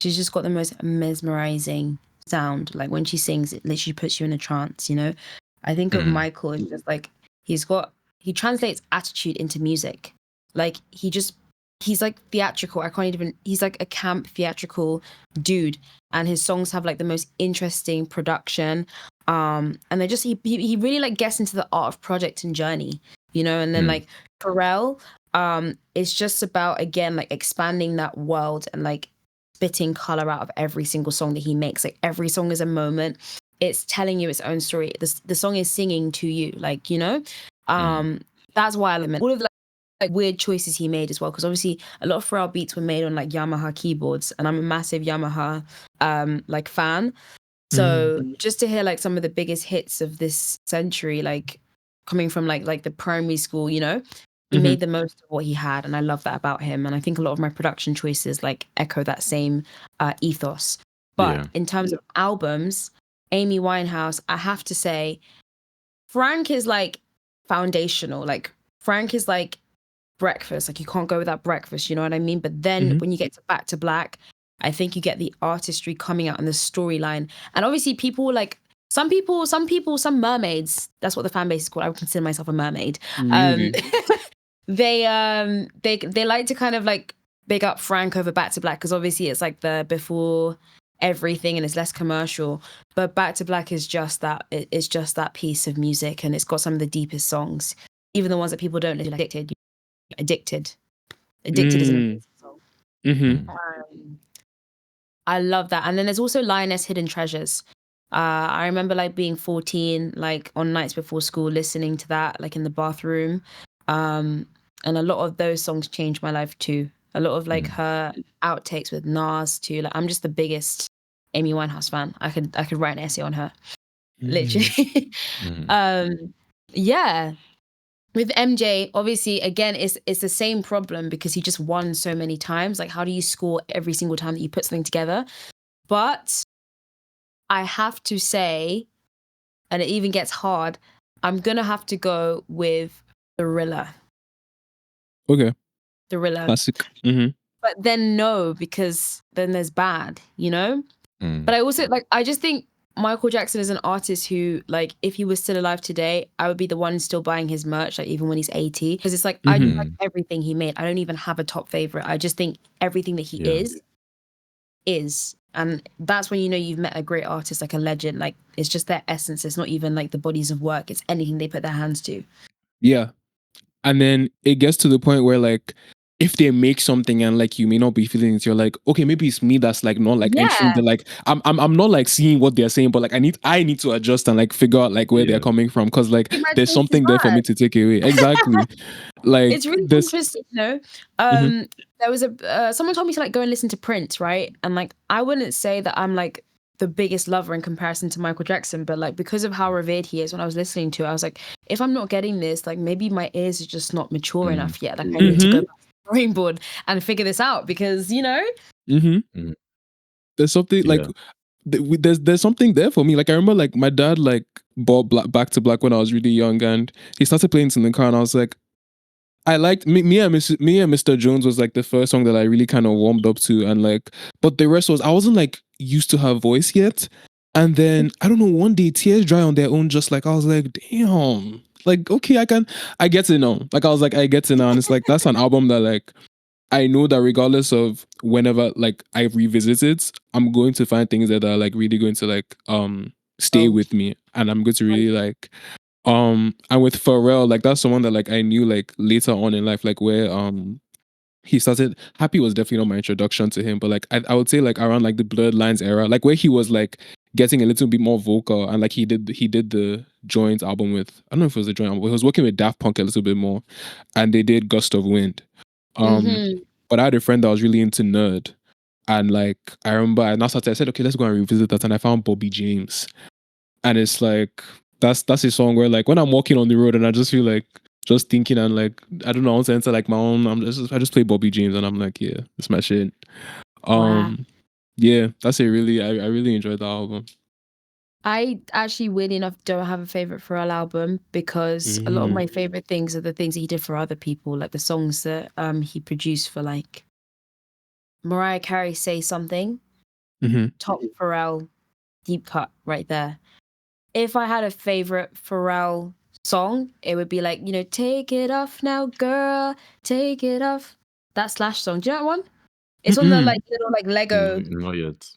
She's just got the most mesmerizing sound. Like when she sings, it literally puts you in a trance, you know? I think of Michael as just like he translates attitude into music. Like he's like theatrical. He's like a camp theatrical dude, and his songs have like the most interesting production. And they just he really like gets into the art of project and journey, you know. And then like Pharrell, it's just about, again, like expanding that world and like spitting color out of every single song that he makes. Like every song is a moment. It's telling you its own story. The song is singing to you, like, you know. That's why I love all of like weird choices he made as well, because obviously a lot of Pharrell beats were made on like Yamaha keyboards, and I'm a massive Yamaha like fan. So just to hear like some of the biggest hits of this century, like coming from like the primary school, you know, he made the most of what he had, and I love that about him. And I think a lot of my production choices like echo that same ethos. But in terms of albums, Amy Winehouse, I have to say, Frank is like foundational. Like Frank is like breakfast. Like you can't go without breakfast, you know what I mean? But then when you get to Back to Black, I think you get the artistry coming out and the storyline. And obviously people like some mermaids, that's what the fan base is called. I would consider myself a mermaid. Really? They like to kind of like big up Frank over Back to Black, because obviously it's like the before everything and it's less commercial. But Back to Black is just that. It's just that piece of music, and it's got some of the deepest songs, even the ones that people don't know, like Addicted is an amazing song. I love that. And then there's also Lioness Hidden Treasures. I remember like being 14, like on nights before school, listening to that like in the bathroom. And a lot of those songs changed my life too. A lot of like her outtakes with Nas too. Like I'm just the biggest Amy Winehouse fan. I could write an essay on her, literally. Yeah. With MJ, obviously, again, it's the same problem because he just won so many times. Like, how do you score every single time that you put something together? But I have to say, and it even gets hard, I'm gonna have to go with Thriller. Okay. Thriller. Classic. But then no, because then there's Bad, you know? But I also like, I just think Michael Jackson is an artist who, like, if he was still alive today, I would be the one still buying his merch, like even when he's 80. Because it's like, I just like everything he made. I don't even have a top favorite. I just think everything that he is. And that's when you know you've met a great artist, like a legend. Like, it's just their essence. It's not even like the bodies of work. It's anything they put their hands to. Yeah. And then it gets to the point where like, if they make something and like you may not be feeling it, you're like, okay, maybe it's me that's like not like entering the like I'm not like seeing what they're saying, but like I need to adjust and like figure out like where they're coming from, because like there's something there for me to take away. Exactly. Like it's really interesting, you know. There was someone told me to like go and listen to Prince, right? And like I wouldn't say that I'm like the biggest lover in comparison to Michael Jackson, but like because of how revered he is, when I was listening to it, I was like, if I'm not getting this, like maybe my ears are just not mature enough yet. Like I need to go back to the drawing board and figure this out, because you know. There's something like there's something there for me. Like I remember like my dad like bought Back to Black when I was really young, and he started playing it in the car, and I was like, I liked me and Mr. Jones was like the first song that I really kind of warmed up to, and like, but the rest was I wasn't like used to her voice yet. And then I don't know, one day Tears Dry on their own, just like I was like, damn, like okay, I get it now. Like I was like, I get it now, and it's like that's an album that like I know that regardless of whenever like I revisit it, I'm going to find things that are like really going to like stay with me, and I'm going to really like and with Pharrell, like that's someone that like I knew like later on in life, like where he started. Happy was definitely not my introduction to him, but like I would say like around like the Blurred Lines era, like where he was like getting a little bit more vocal, and like he did the Joint album with, I don't know if it was the Joint album, but he was working with Daft Punk a little bit more, and they did Gust of Wind. But I had a friend that was really into Nerd, and like I remember I said, okay, let's go and revisit that, and I found Bobby James, and it's like that's a song where like when I'm walking on the road and I just feel like just thinking and like I don't know, I want to enter like my own. I just play Bobby James and I'm like, yeah, it's my shit. Wow. Yeah, that's a really I really enjoyed the album. I actually, weirdly enough, don't have a favorite Pharrell album because a lot of my favorite things are the things that he did for other people, like the songs that he produced for like Mariah Carey, Say Something, top Pharrell, deep cut right there. If I had a favorite Pharrell song, it would be like, you know, Take It Off Now, Girl, Take It Off. That Slash song. Do you know that one? It's on the like little like Lego. Not yet.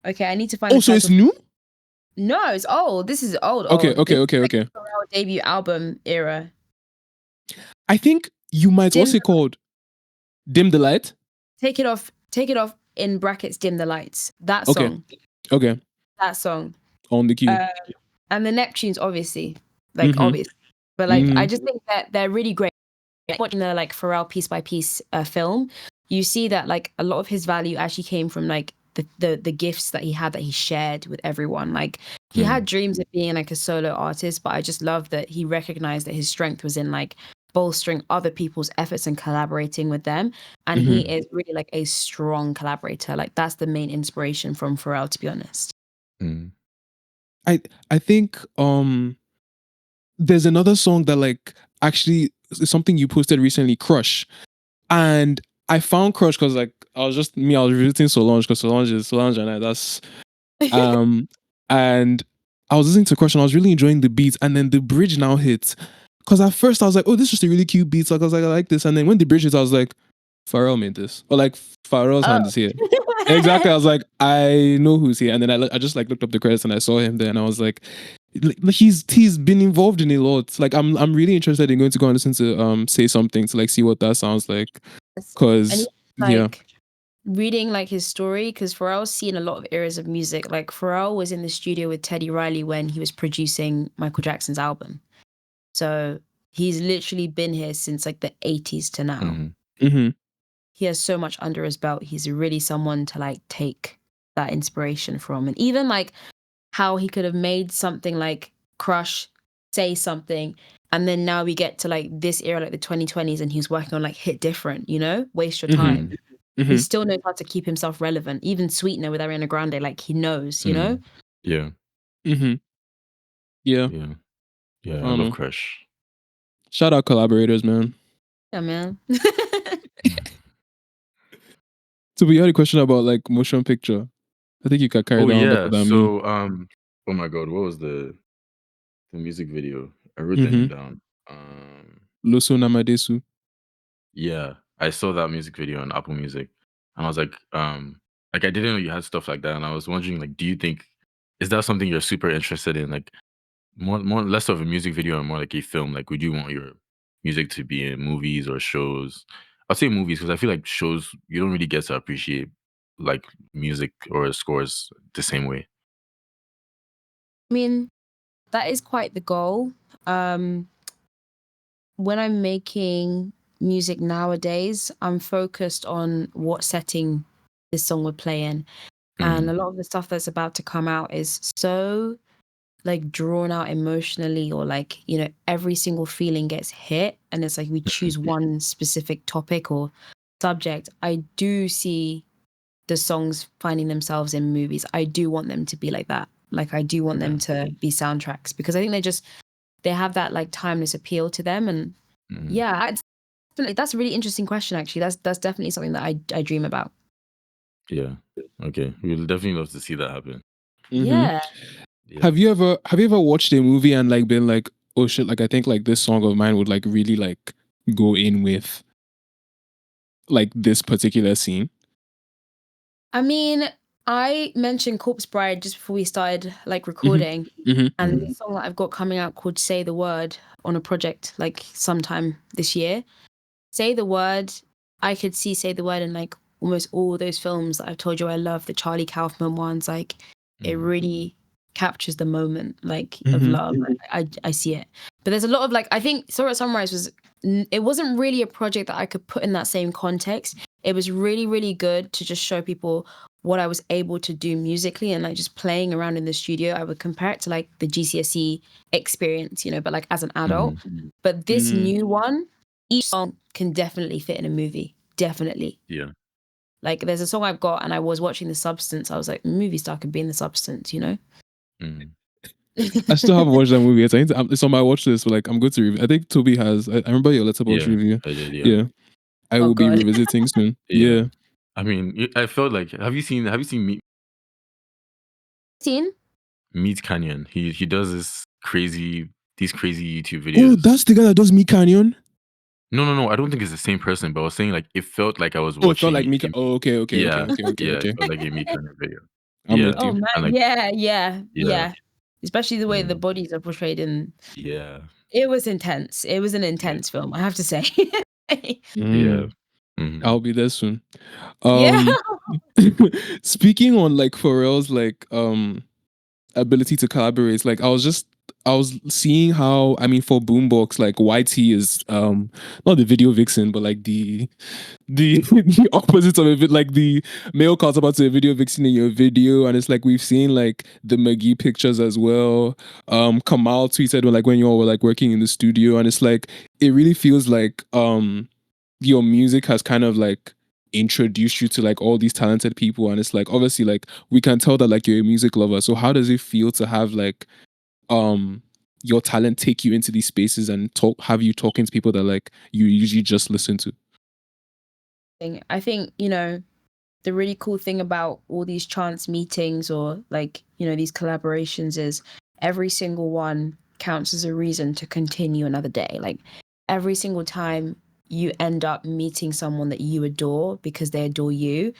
Okay, I need to find. Oh, so it's new? No, it's old. This is old. Okay. Pharrell debut album era. I think you might. What's it called? Dim the Light. Take it off. In brackets. Dim the Lights. That song. Okay. That song. On the queue. And the Neptunes, obviously, like obvious. But like, I just think that they're really great. Watching the like Pharrell piece by piece film, you see that like a lot of his value actually came from like the gifts that he had that he shared with everyone. Like he had dreams of being like a solo artist, but I just love that he recognized that his strength was in like bolstering other people's efforts and collaborating with them. And he is really like a strong collaborator. Like that's the main inspiration from Pharrell, to be honest. I think there's another song that like actually is something you posted recently, Crush. And I found Crush because like I was visiting Solange because Solange and I, that's and I was listening to Crush and I was really enjoying the beats, and then the bridge now hits. Because at first I was like, oh, this is just a really cute beat. So I was like, I like this. And then when the bridge hits, I was like, Pharrell made this. Or like Pharrell's hand is here. Exactly. I was like, I know who's here. And then I just like looked up the credits and I saw him there and I was like he's been involved in a lot. Like I'm really interested in going to go and listen to Say Something to like see what that sounds like. Because reading like his story, because Pharrell's seen a lot of eras of music. Like Pharrell was in the studio with Teddy Riley when he was producing Michael Jackson's album. So he's literally been here since like the 80s to now. He has so much under his belt. He's really someone to like take that inspiration from. And even like how he could have made something like Crush, Say Something, and then now we get to like this era, like the 2020s, and he's working on like Hit Different, you know, Waste Your Time. He still knows how to keep himself relevant. Even Sweetener with Ariana Grande, like he knows, you know? Yeah. Yeah. I love Crush. Shout out collaborators, man. Yeah, man. So we had a question about like motion picture. I think you can carry that on better than me. So oh my god, what was the music video? I wrote the name down. Loso Namadesu. Yeah, I saw that music video on Apple Music, and I was like I didn't know you had stuff like that, and I was wondering like, do you think is that something you're super interested in? Like more less of a music video and more like a film. Like, would you want your music to be in movies or shows? I'll say movies because I feel like shows you don't really get to appreciate like music or scores the same way. I mean, that is quite the goal. When I'm making music nowadays, I'm focused on what setting this song would play in. And a lot of the stuff that's about to come out is so like drawn out emotionally, or like, you know, every single feeling gets hit and it's like we choose one specific topic or subject. I do see the songs finding themselves in movies. I do want them to be like that. Like I do want them to be soundtracks because I think they have that like timeless appeal to them. And Yeah, that's a really interesting question. Actually, that's definitely something that I dream about. Yeah. Okay. We'll definitely love to see that happen. Yeah. Have you ever watched a movie and like been like, oh shit, like I think like this song of mine would like really like go in with like this particular scene? I mean, I mentioned Corpse Bride just before we started like recording, and the song that I've got coming out called "Say the Word" on a project like sometime this year. Say the Word, I could see Say the Word in like almost all those films that I've told you I love, the Charlie Kaufman ones. Like it really captures the moment like of love. I see it. But there's a lot of like, I think Sorrow at Sunrise it wasn't really a project that I could put in that same context. It was really, really good to just show people what I was able to do musically, and like just playing around in the studio. I would compare it to like the GCSE experience, but like as an adult. But this new one, each song can definitely fit in a movie. Definitely. Yeah. Like there's a song I've got, and I was watching The Substance. I was like, movie star could be in The Substance, I still haven't watched that movie yet. It's on my watch list, but like I'm good to review. I think Toby has. I remember your Letterboxd review. I did, Yeah. I will be revisiting soon. Yeah. I mean, I felt like have you seen Meat Canyon? He does these crazy YouTube videos. Oh, that's the guy that does Me Canyon? No. I don't think it's the same person, but I was saying like it felt like I was Oh, it watching. felt like Me. Okay. Yeah, it felt like a Meat Canyon video. I'm with you. Oh man, like, yeah. Especially the way the bodies are portrayed in. Yeah. It was intense. It was an intense film, I have to say. Yeah. I'll be there soon. Yeah. Speaking on like Pharrell's like ability to collaborate, like I was seeing how, I mean, for Boombox, like YT is not the video vixen, but like the the opposite of it, like the male counterpart to a video vixen in your video. And it's like we've seen like the McGee pictures as well. Kamal tweeted when you all were like working in the studio, and it's like it really feels like your music has kind of like introduced you to like all these talented people. And it's like obviously like we can tell that like you're a music lover. So how does it feel to have like your talent take you into these spaces and have you talking to people that like you usually just listen to? I think, the really cool thing about all these chance meetings or like, these collaborations is every single one counts as a reason to continue another day. Like every single time you end up meeting someone that you adore because they adore you,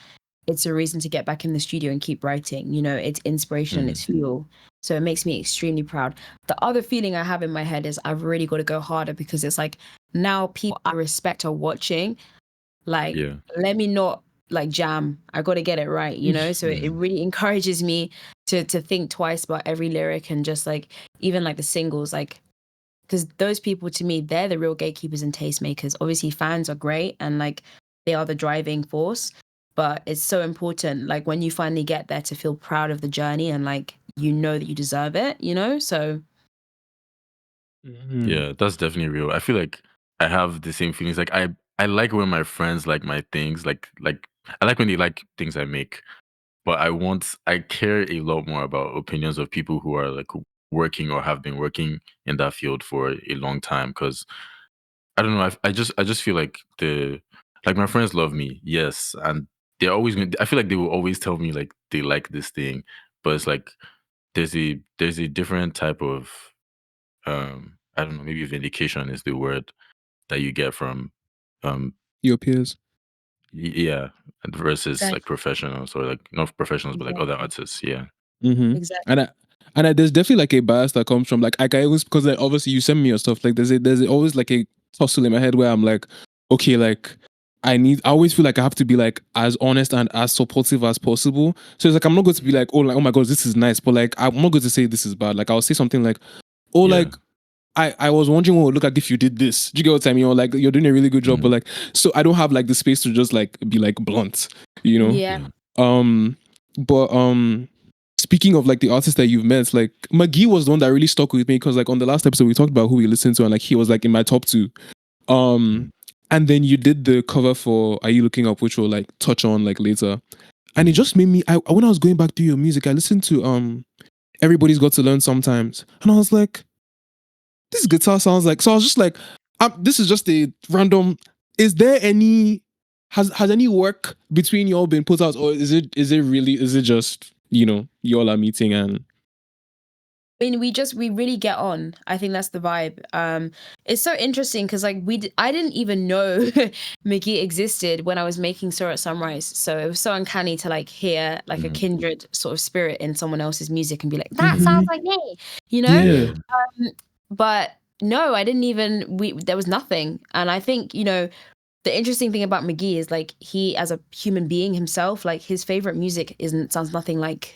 it's a reason to get back in the studio and keep writing. It's inspiration and it's fuel. So it makes me extremely proud. The other feeling I have in my head is I've really got to go harder, because it's like now people I respect are watching. Like, let me not like jam. I got to get it right, So it really encourages me to think twice about every lyric, and just like even like the singles, like, because those people to me, they're the real gatekeepers and tastemakers. Obviously, fans are great and like they are the driving force, but it's so important, like when you finally get there, to feel proud of the journey and like that you deserve it, So yeah, that's definitely real. I feel like I have the same feelings. Like I like when my friends like my things, like I like when they like things I make, but I care a lot more about opinions of people who are like working or have been working in that field for a long time. Because I don't know, I just feel like my friends love me, yes, and they're always I feel like they will always tell me like they like this thing, but it's like there's a different type of I don't know, maybe vindication is the word that you get from your peers. Yeah, versus like professionals, or like not professionals, but like other artists. Yeah. Exactly. And there's definitely like a bias that comes from like I always, because like, obviously you send me your stuff, like there's always like a tussle in my head where I'm like, okay, like I always feel like I have to be like as honest and as supportive as possible. So it's like I'm not going to be like, oh my god, this is nice, but like I'm not going to say this is bad. Like I'll say something like, oh, like I was wondering what would look like if you did this. Do you get what I mean? Or like you're doing a really good job, but like, so I don't have like the space to just like be like blunt, Yeah. But speaking of like the artists that you've met, like McGee was the one that really stuck with me, because like on the last episode we talked about who we listened to, and like he was like in my top 2. And then you did the cover for Are You Looking Up, which we'll like touch on like later. And it just made me, when I was going back through your music, I listened to Everybody's Got to Learn Sometimes, and I was like, this guitar sounds like, so I was just like, This is just a random. Is there any? Has any work between y'all been put out, or is it just y'all are meeting and? I mean, we really get on. I think that's the vibe. It's so interesting because like I didn't even know McGee existed when I was making Saw at Sunrise. So it was so uncanny to like hear like a kindred sort of spirit in someone else's music and be like, that sounds like me, you know? Yeah. But no, I didn't even. There was nothing, and I think the interesting thing about McGee is like he, as a human being himself, like his favorite music sounds nothing like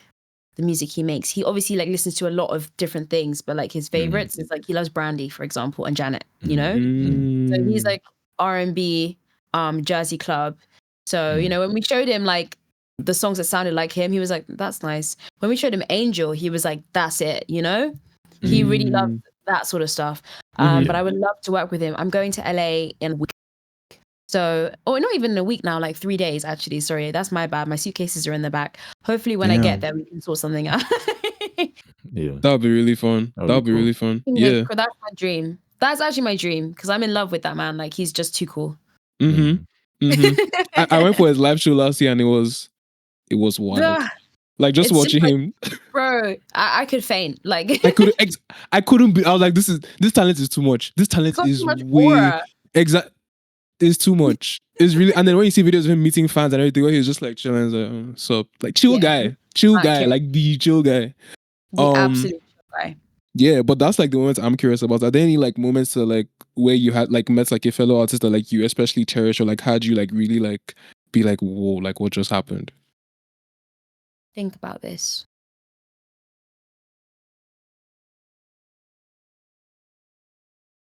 the music he makes. He obviously like listens to a lot of different things, but like his favorites is like he loves Brandy, for example, and Janet, So he's like R&B, Jersey club. So, when we showed him like the songs that sounded like him, he was like, that's nice. When we showed him Angel, he was like, that's it, He really loved that sort of stuff. But I would love to work with him. I'm going to LA in a week. So, not even in a week now, like 3 days actually. Sorry, that's my bad. My suitcases are in the back. Hopefully when I get there, we can sort something out. That would be really fun. That would be really fun. Yeah. That's my dream. That's actually my dream because I'm in love with that man. Like he's just too cool. I went for his live show last year and it was wild. Like just watching him, bro. I could faint. Like I couldn't be. I was like, this talent is too much. This talent is way exact. It's too much. It's really. And then when you see videos of him meeting fans and everything, where he's just like chilling, like, so like chill guy, like the chill guy, the absolute chill guy. Yeah, but that's like the moments I'm curious about. Are there any like moments to like where you had like met like a fellow artist that like you especially cherish, or like had you like really like be like, whoa, like what just happened? Think about this.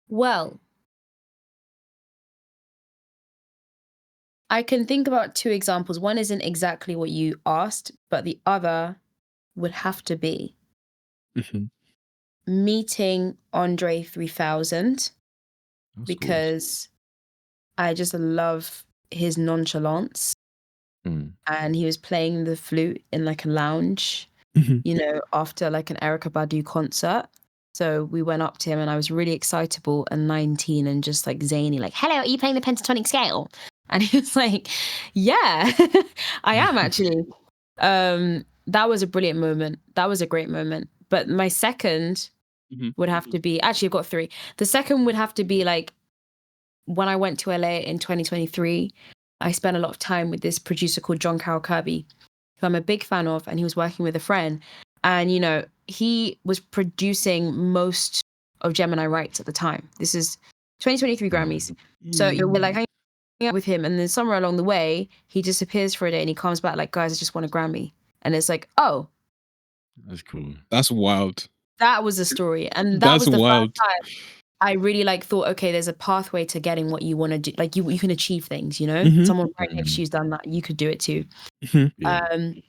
Well, I can think about two examples. One isn't exactly what you asked, but the other would have to be meeting Andre 3000 because I just love his nonchalance. And he was playing the flute in like a lounge, after like an Erykah Badu concert. So we went up to him and I was really excitable and 19 and just like zany, like, hello, are you playing the pentatonic scale? And he was like, yeah, I am actually. That was a brilliant moment. That was a great moment. But my second would have to be, actually I've got three. The second would have to be like when I went to LA in 2023, I spent a lot of time with this producer called John Carroll Kirby, who I'm a big fan of, and he was working with a friend. And, he was producing most of Gemini Rights at the time. This is 2023 Grammys. So you're like hanging out with him, and then somewhere along the way, he disappears for a day and he comes back like, guys, I just won a Grammy. And it's like, oh. That's cool. That's wild. That was the story. And that was the first time I really like thought, okay, there's a pathway to getting what you want to do. Like you can achieve things, Someone right next to you's done that. You could do it too.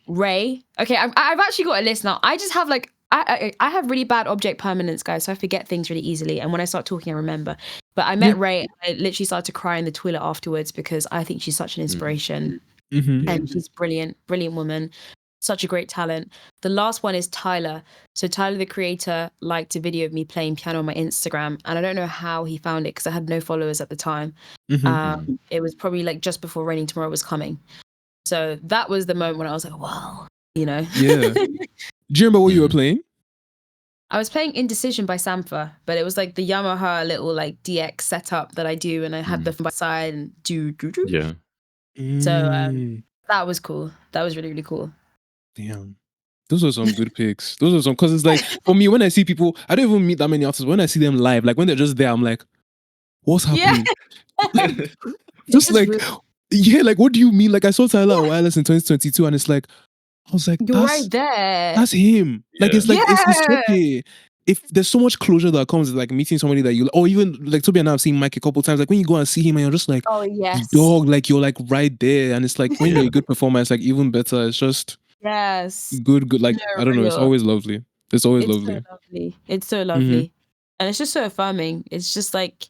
Ray. Okay, I've actually got a list now. I just have like I have really bad object permanence, guys, so I forget things really easily. And when I start talking, I remember. But I met Ray. I literally started to cry in the toilet afterwards because I think she's such an inspiration, and she's brilliant woman. Such a great talent. The last one is Tyler. So Tyler, the creator, liked a video of me playing piano on my Instagram. And I don't know how he found it because I had no followers at the time. It was probably like just before Raining Tomorrow was coming. So that was the moment when I was like, wow, Yeah. Do you remember what you were playing? I was playing Indecision by Sampha, but it was like the Yamaha little like DX setup that I do. And I had the by side and do. Yeah. So that was cool. That was really, really cool. Damn. Those are some good picks. Those are some, because it's like, for me, when I see people, I don't even meet that many artists. When I see them live, like when they're just there, I'm like, what's happening? Just like, like, what do you mean? Like, I saw Tyler Wireless in 2022, and it's like, I was like, you're right there. That's him. Like, it's like, it's okay. If there's so much closure that comes with like meeting somebody that you, or even like Toby and I have seen Mike a couple times, like when you go and see him and you're just like, oh yes, dog, like you're like right there. And it's like, when you're a good performer, it's like even better. It's just, good. Like, I don't know. It's always lovely. It's always lovely. So lovely. It's so lovely. And it's just so affirming. It's just like,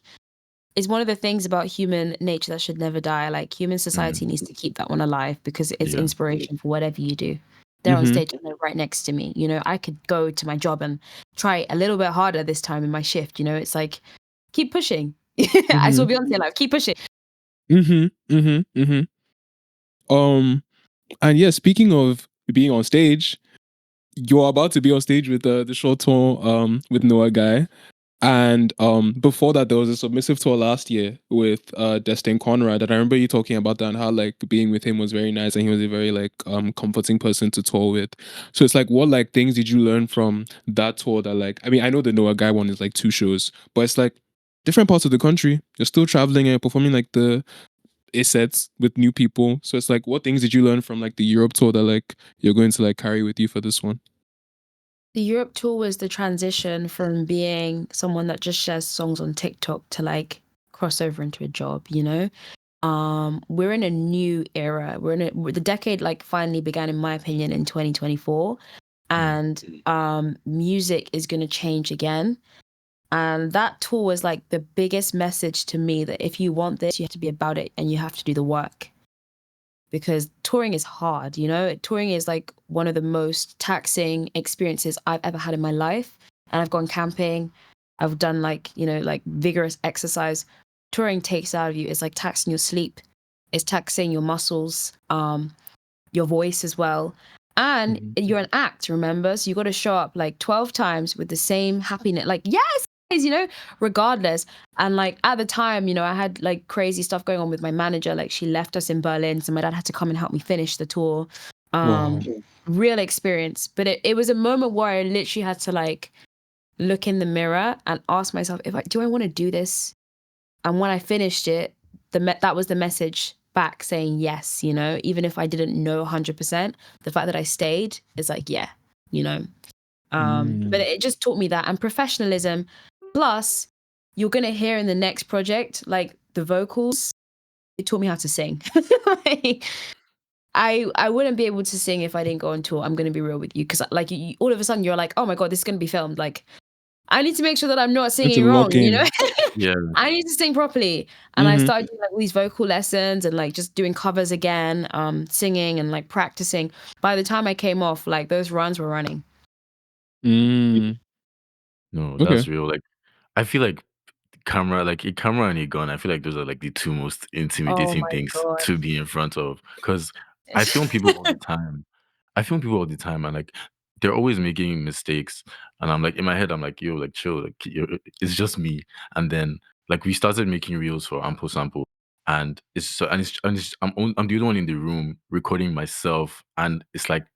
it's one of the things about human nature that should never die. Like human society needs to keep that one alive because it's inspiration for whatever you do. They're on stage and they're right next to me. I could go to my job and try a little bit harder this time in my shift. It's like, keep pushing. I saw Beyonce live. Keep pushing. And yeah, speaking of being on stage, you're about to be on stage with the short tour with Noah Guy. And before that, there was a submissive tour last year with Destin Conrad. And I remember you talking about that and how like being with him was very nice, and he was a very like comforting person to tour with. So it's like, what like things did you learn from that tour that like, I mean, I know the Noah Guy one is like 2 shows, but it's like different parts of the country. You're still traveling and performing like the sets with new people. So it's like, what things did you learn from like the Europe tour that like you're going to like carry with you for this one? The Europe tour was the transition from being someone that just shares songs on TikTok to like cross over into a job, you know? We're in a new era. The decade like finally began, in my opinion, in 2024. And music is gonna change again. And that tour was like the biggest message to me that if you want this, you have to be about it and you have to do the work. Because touring is hard, you know? Touring is like one of the most taxing experiences I've ever had in my life. And I've gone camping. I've done like, you know, like vigorous exercise. Touring takes out of you. It's like taxing your sleep. It's taxing your muscles, your voice as well. And you're an act, remember? So you got to show up like 12 times with the same happiness. Like, yes, you know, regardless. And like at the time, you know, I had like crazy stuff going on with my manager. Like she left us in Berlin, so my dad had to come and help me finish the tour. Wow. Real experience. But it was a moment where I literally had to like look in the mirror and ask myself, do I want to do this? And when I finished it, that was the message back saying yes, you know, even if I didn't know 100%, the fact that I stayed is like, yeah, you know. But it just taught me that, and professionalism. Plus, you're gonna hear in the next project, like the vocals, it taught me how to sing. Like, I wouldn't be able to sing if I didn't go on tour. I'm gonna be real with you, because like all of a sudden you're like, oh my god, this is gonna be filmed. Like, I need to make sure that I'm not That's a singing wrong, you lock-in. know? Yeah. I need to sing properly. And I started doing like all these vocal lessons and like just doing covers again, singing and like practicing. By the time I came off, like those runs were running. No, Okay. that's real. Like, I feel like a camera and a gun, I feel like those are like the 2 most Oh intimidating my things God. to be in front of. Because I film people all the time. And like they're always making mistakes. And I'm like in my head, I'm like, yo, like chill, like it's just me. And then like we started making reels for Ample Sample. And I'm the only one in the room recording myself, and it's like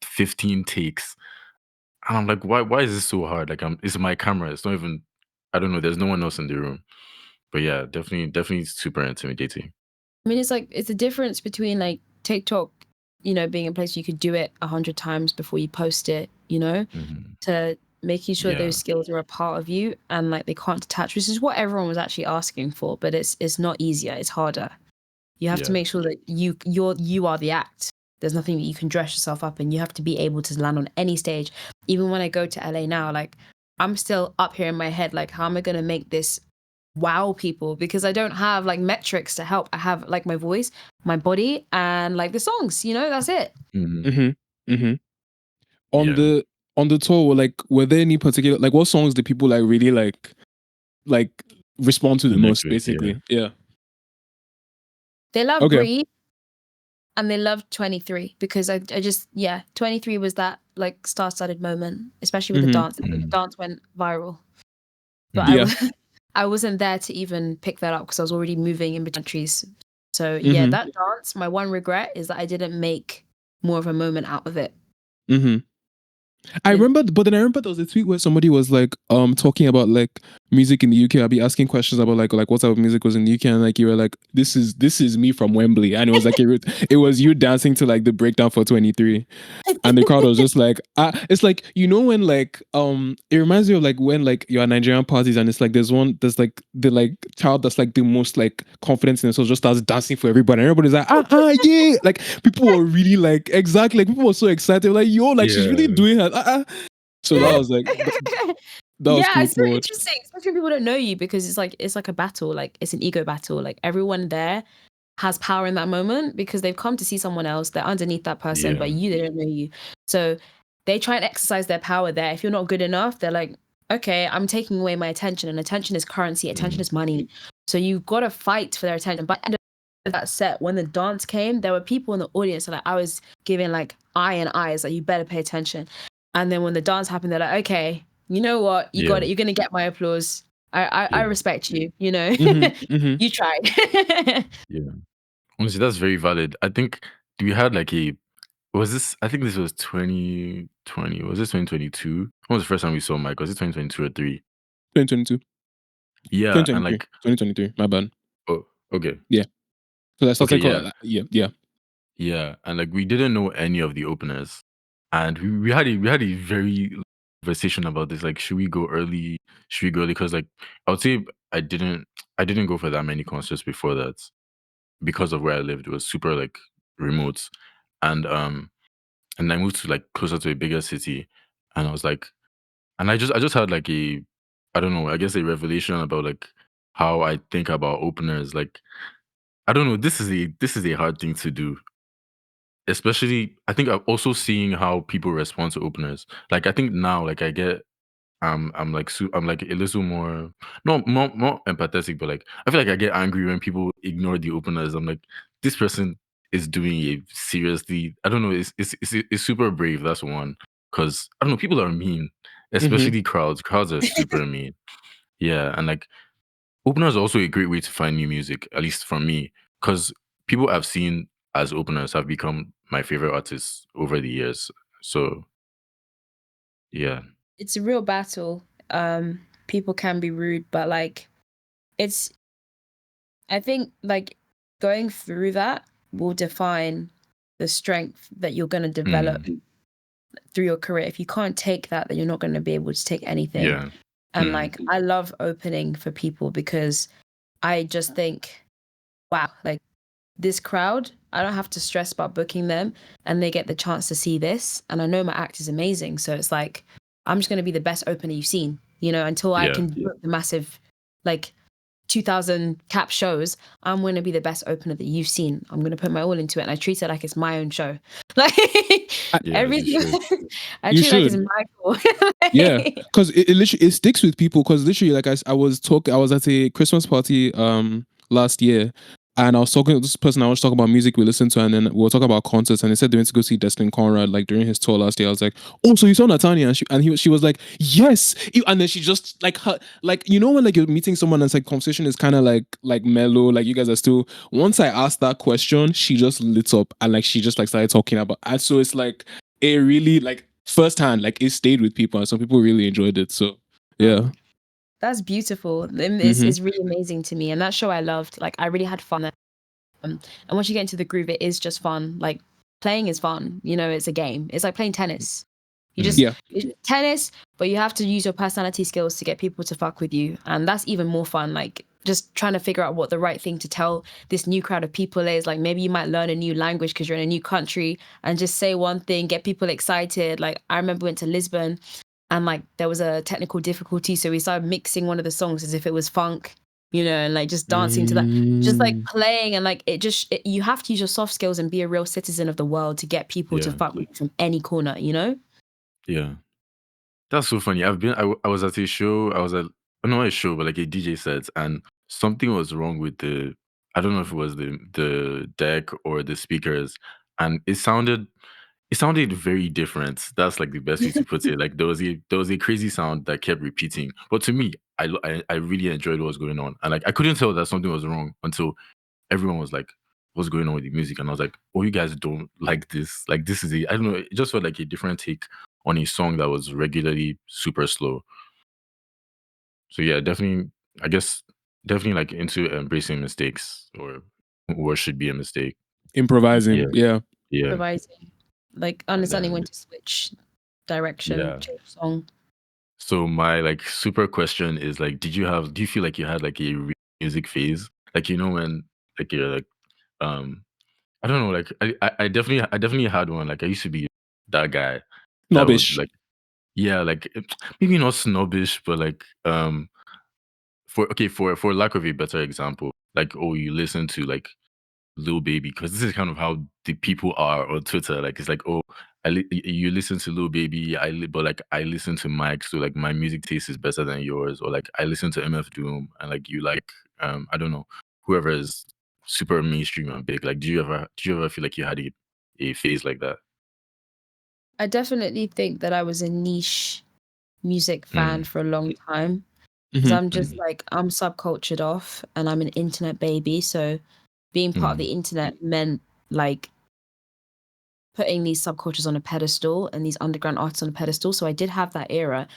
15 takes. And I'm like, why is this so hard? Like it's my camera. It's not even, I don't know, there's no one else in the room. But yeah, definitely super intimidating. I mean, it's like, it's a difference between like TikTok, you know, being a place you could do it 100 times before you post it, you know, to making sure those skills are a part of you and like they can't detach, which is what everyone was actually asking for. But it's not easier, it's harder. You have to make sure that you are the act. There's nothing that you can dress yourself up in. You have to be able to land on any stage. Even when I go to LA now, like I'm still up here in my head, like how am I going to make this wow people? Because I don't have like metrics to help. I have like my voice, my body, and like the songs, you know, that's it. On the tour, like were there any particular, like what songs did people like really like respond to the Connect most, with, basically? Yeah. They love Okay. Breathe and they love 23 because I just 23 was that like star-studded moment, especially with the dance. I think the dance went viral. But I wasn't there to even pick that up because I was already moving in between countries. So yeah, that dance, my one regret is that I didn't make more of a moment out of it. I remember there was a tweet where somebody was like talking about like music in the UK. I'd be asking questions about like what type of music was in the UK, and like you were like, this is me from Wembley, and it was like it was you dancing to like the breakdown for 23, and the crowd was just like, it's like, you know, when like it reminds me of like when like you're at Nigerian parties and it's like there's like the like child that's like the most like confident in themselves just starts dancing for everybody, and everybody's like yeah, like people were really like, exactly, like people were so excited, like yo, like she's really doing her. So that was like that was cool it's to so watch. interesting, especially when people don't know you, because it's like a battle, like it's an ego battle. Like everyone there has power in that moment because they've come to see someone else. They're underneath that person, but they don't know you. So they try and exercise their power there. If you're not good enough, they're like, okay, I'm taking away my attention, and attention is currency, attention is money. So you've got to fight for their attention. But at the end of that set, when the dance came, there were people in the audience, like I was giving like eye and eyes, like you better pay attention. And then when the dance happened, they're like, okay, you know what, you got it, you're gonna get my applause. I respect you, you know. You tried. Yeah. Honestly, that's very valid. I think we had like was this, I think this was 2020. Was this 2022? When was the first time we saw Mike? Was it 2022 or 3? 2022. Yeah, and like 2023. My bad. Oh, okay. Yeah. So I started Okay, yeah. Yeah, and like we didn't know any of the openers, and we had a very conversation about this. Like, should we go early? Should we go early? Because like I would say I didn't go for that many concerts before that because of where I lived. It was super like remote, and I moved to like closer to a bigger city, and I was like, and I just had like I don't know, I guess a revelation about like how I think about openers. Like I don't know, this is a hard thing to do, especially I think I'm also seeing how people respond to openers. Like I think now, like I get I'm like I'm like a little more more empathetic, but like I feel like I get angry when people ignore the openers. I'm like, this person is doing a seriously, I don't know, it's super brave. That's one. Cause I don't know, people are mean, especially crowds. Crowds are super mean. Yeah. And like openers are also a great way to find new music, at least for me, because people I've seen as openers have become my favorite artists over the years. So yeah. It's a real battle. People can be rude, but like it's I think like going through that will define the strength that you're going to develop through your career. If you can't take that, then you're not going to be able to take anything. Yeah. And like I love opening for people because I just think, wow, like this crowd, I don't have to stress about booking them, and they get the chance to see this. And I know my act is amazing. So it's like, I'm just going to be the best opener you've seen, you know, until I can book the massive, like 2,000 cap shows. I'm going to be the best opener that you've seen. I'm going to put my all into it. And I treat it like it's my own show. Like everything. I treat it like it's my call. Yeah, because it literally sticks with people. Because literally, like I was at a Christmas party last year, and I was talking to this person. I was talking about music we listened to, and then we were talking about concerts. And they said they went to go see Destin Conrad like during his tour last year. I was like, oh, so you saw Natanya? And she was like, yes. And then she just like you know when like you're meeting someone and it's like conversation is kind of like mellow, like you guys are still. Once I asked that question, she just lit up and like she just like started talking about. And so it's like it really like firsthand, like it stayed with people, and some people really enjoyed it. So yeah, that's beautiful. It's really amazing to me, and that show I loved. Like I really had fun. And once you get into the groove, it is just fun. Like playing is fun. You know, it's a game. It's like playing tennis. You just tennis, but you have to use your personality skills to get people to fuck with you, and that's even more fun. Like just trying to figure out what the right thing to tell this new crowd of people is. Like maybe you might learn a new language because you're in a new country, and just say one thing, get people excited. Like I remember we went to Lisbon, and like there was a technical difficulty, so we started mixing one of the songs as if it was funk, you know, and like just dancing to that, just like playing, and like you have to use your soft skills and be a real citizen of the world to get people to fuck with you from any corner, you know. Yeah, that's so funny. I was at a show. I was at not a show, but like a DJ set, and something was wrong with I don't know if it was the deck or the speakers, and it sounded very different. That's like the best way to put it. Like there was a crazy sound that kept repeating. But to me, I really enjoyed what was going on, and like I couldn't tell that something was wrong until everyone was like, "What's going on with the music?" And I was like, "Oh, you guys don't like this? Like this is I don't know. It just felt like a different take on a song that was regularly super slow." So yeah, definitely. I guess definitely like into embracing mistakes or what should be a mistake. Improvising, yeah. Improvising, like understanding when to switch direction, change song. So my like super question is like, do you feel like you had like a music phase? Like, you know, when like you're like, I don't know, like I definitely had one. Like I used to be that guy that would Snobbish. like, yeah, like maybe not snobbish, but like, for lack of a better example, like, oh, you listen to like Lil Baby, because this is kind of how the people are on Twitter. Like it's like, oh, you listen to Lil Baby, but like I listen to Mike, so like my music taste is better than yours, or like I listen to MF Doom, and like you like I don't know, whoever is super mainstream and big. Like, do you ever feel like you had a phase like that? I definitely think that I was a niche music fan for a long time. Because I'm just like, I'm subcultured off and I'm an internet baby. So being part of the internet meant like putting these subcultures on a pedestal and these underground artists on a pedestal. So I did have that era.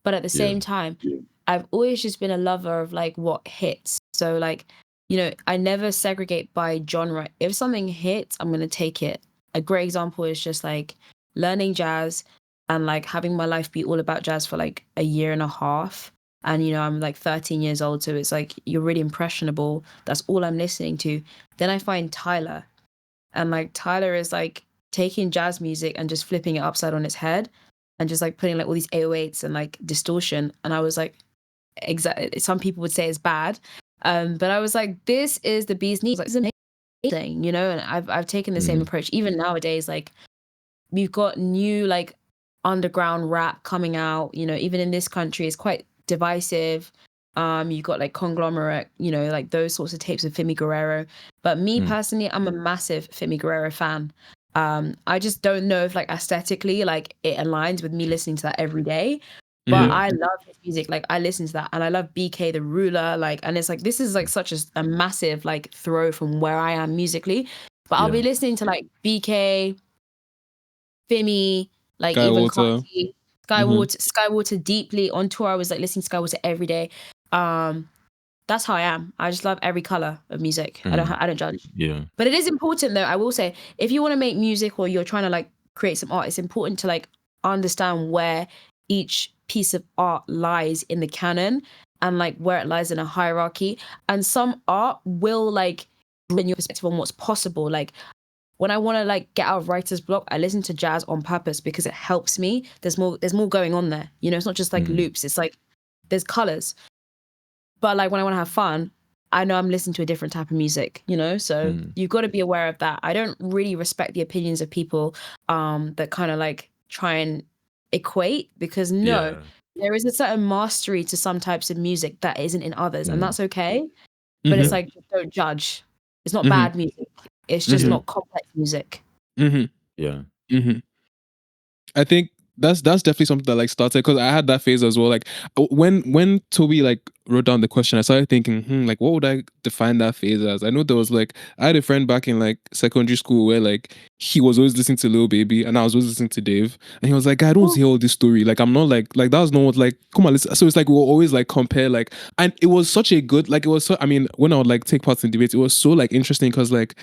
But at the same time, I've always just been a lover of like what hits. So like, I never segregate by genre. If something hits, I'm going to take it. A great example is just like learning jazz and like having my life be all about jazz for like a year and a half. And, I'm like 13 years old. So it's like, you're really impressionable. That's all I'm listening to. Then I find Tyler. And like Tyler is like taking jazz music and just flipping it upside on its head and just like putting like all these 808s and like distortion. And I was like, exactly. Some people would say it's bad. But I was like, this is the bee's knees. Like, this is amazing, and I've taken the same approach. Even nowadays, like we've got new like underground rap coming out, even in this country, it's quite divisive. You've got like Conglomerate, like those sorts of tapes of Fimi Guerrero. But me personally, I'm a massive Fimi Guerrero fan. I just don't know if like aesthetically, like it aligns with me listening to that every day. But I love his music. Like I listen to that, and I love BK the Ruler. Like, and it's like this is like such a massive like throw from where I am musically. But I'll be listening to like BK, Fimi, like even Skywater. Carti, Skywater deeply on tour. I was like listening to Skywater every day. That's how I am. I just love every color of music. I don't judge. Yeah. But it is important though. I will say, if you want to make music or you're trying to like create some art, it's important to like understand where each piece of art lies in the canon and like where it lies in a hierarchy. And some art will like bring your perspective on what's possible. Like when I want to like get out of writer's block, I listen to jazz on purpose because it helps me. There's more going on there. It's not just like loops. It's like there's colors. But like when I want to have fun, I know I'm listening to a different type of music, so you've got to be aware of that. I don't really respect the opinions of people that kind of like try and equate, because there is a certain mastery to some types of music that isn't in others, and that's okay. But it's like, don't judge. It's not bad music. It's just not complex music. Yeah. I think that's definitely something that like started, because I had that phase as well. Like when Toby like wrote down the question, I started thinking, like what would I define that phase as? I know there was like, I had a friend back in like secondary school where like he was always listening to Lil Baby and I was always listening to Dave, and he was like, I don't hear all this story. Like I'm not like that was not what, like, come on, listen. So it's like we'll always like compare, like, and it was such a good, like it was so, I mean, when I would like take part in debates, it was so like interesting because like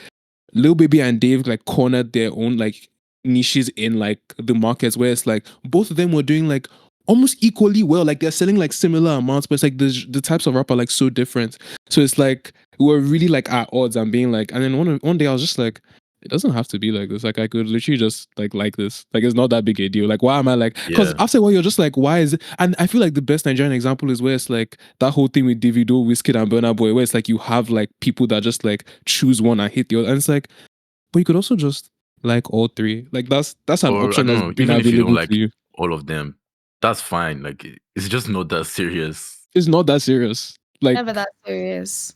Lil Baby and Dave like cornered their own like niches in like the markets, where it's like both of them were doing like almost equally well. Like they're selling like similar amounts, but it's like the types of rap are like so different. So it's like we're really like at odds and being like, and then one day I was just like, it doesn't have to be like this. Like I could literally just like this. Like it's not that big a deal. Like why am I like? Because after a while you're just like, why is it? And I feel like the best Nigerian example is where it's like that whole thing with Davido, Wizkid, and Burna Boy, where it's like you have like people that just like choose one and hit the other, and it's like, but you could also just like all three. Like that's an Or I option don't that's know, been even if you don't available like to you. all of them, that's fine. Like it's just not that serious. It's not that serious. Like Never that serious.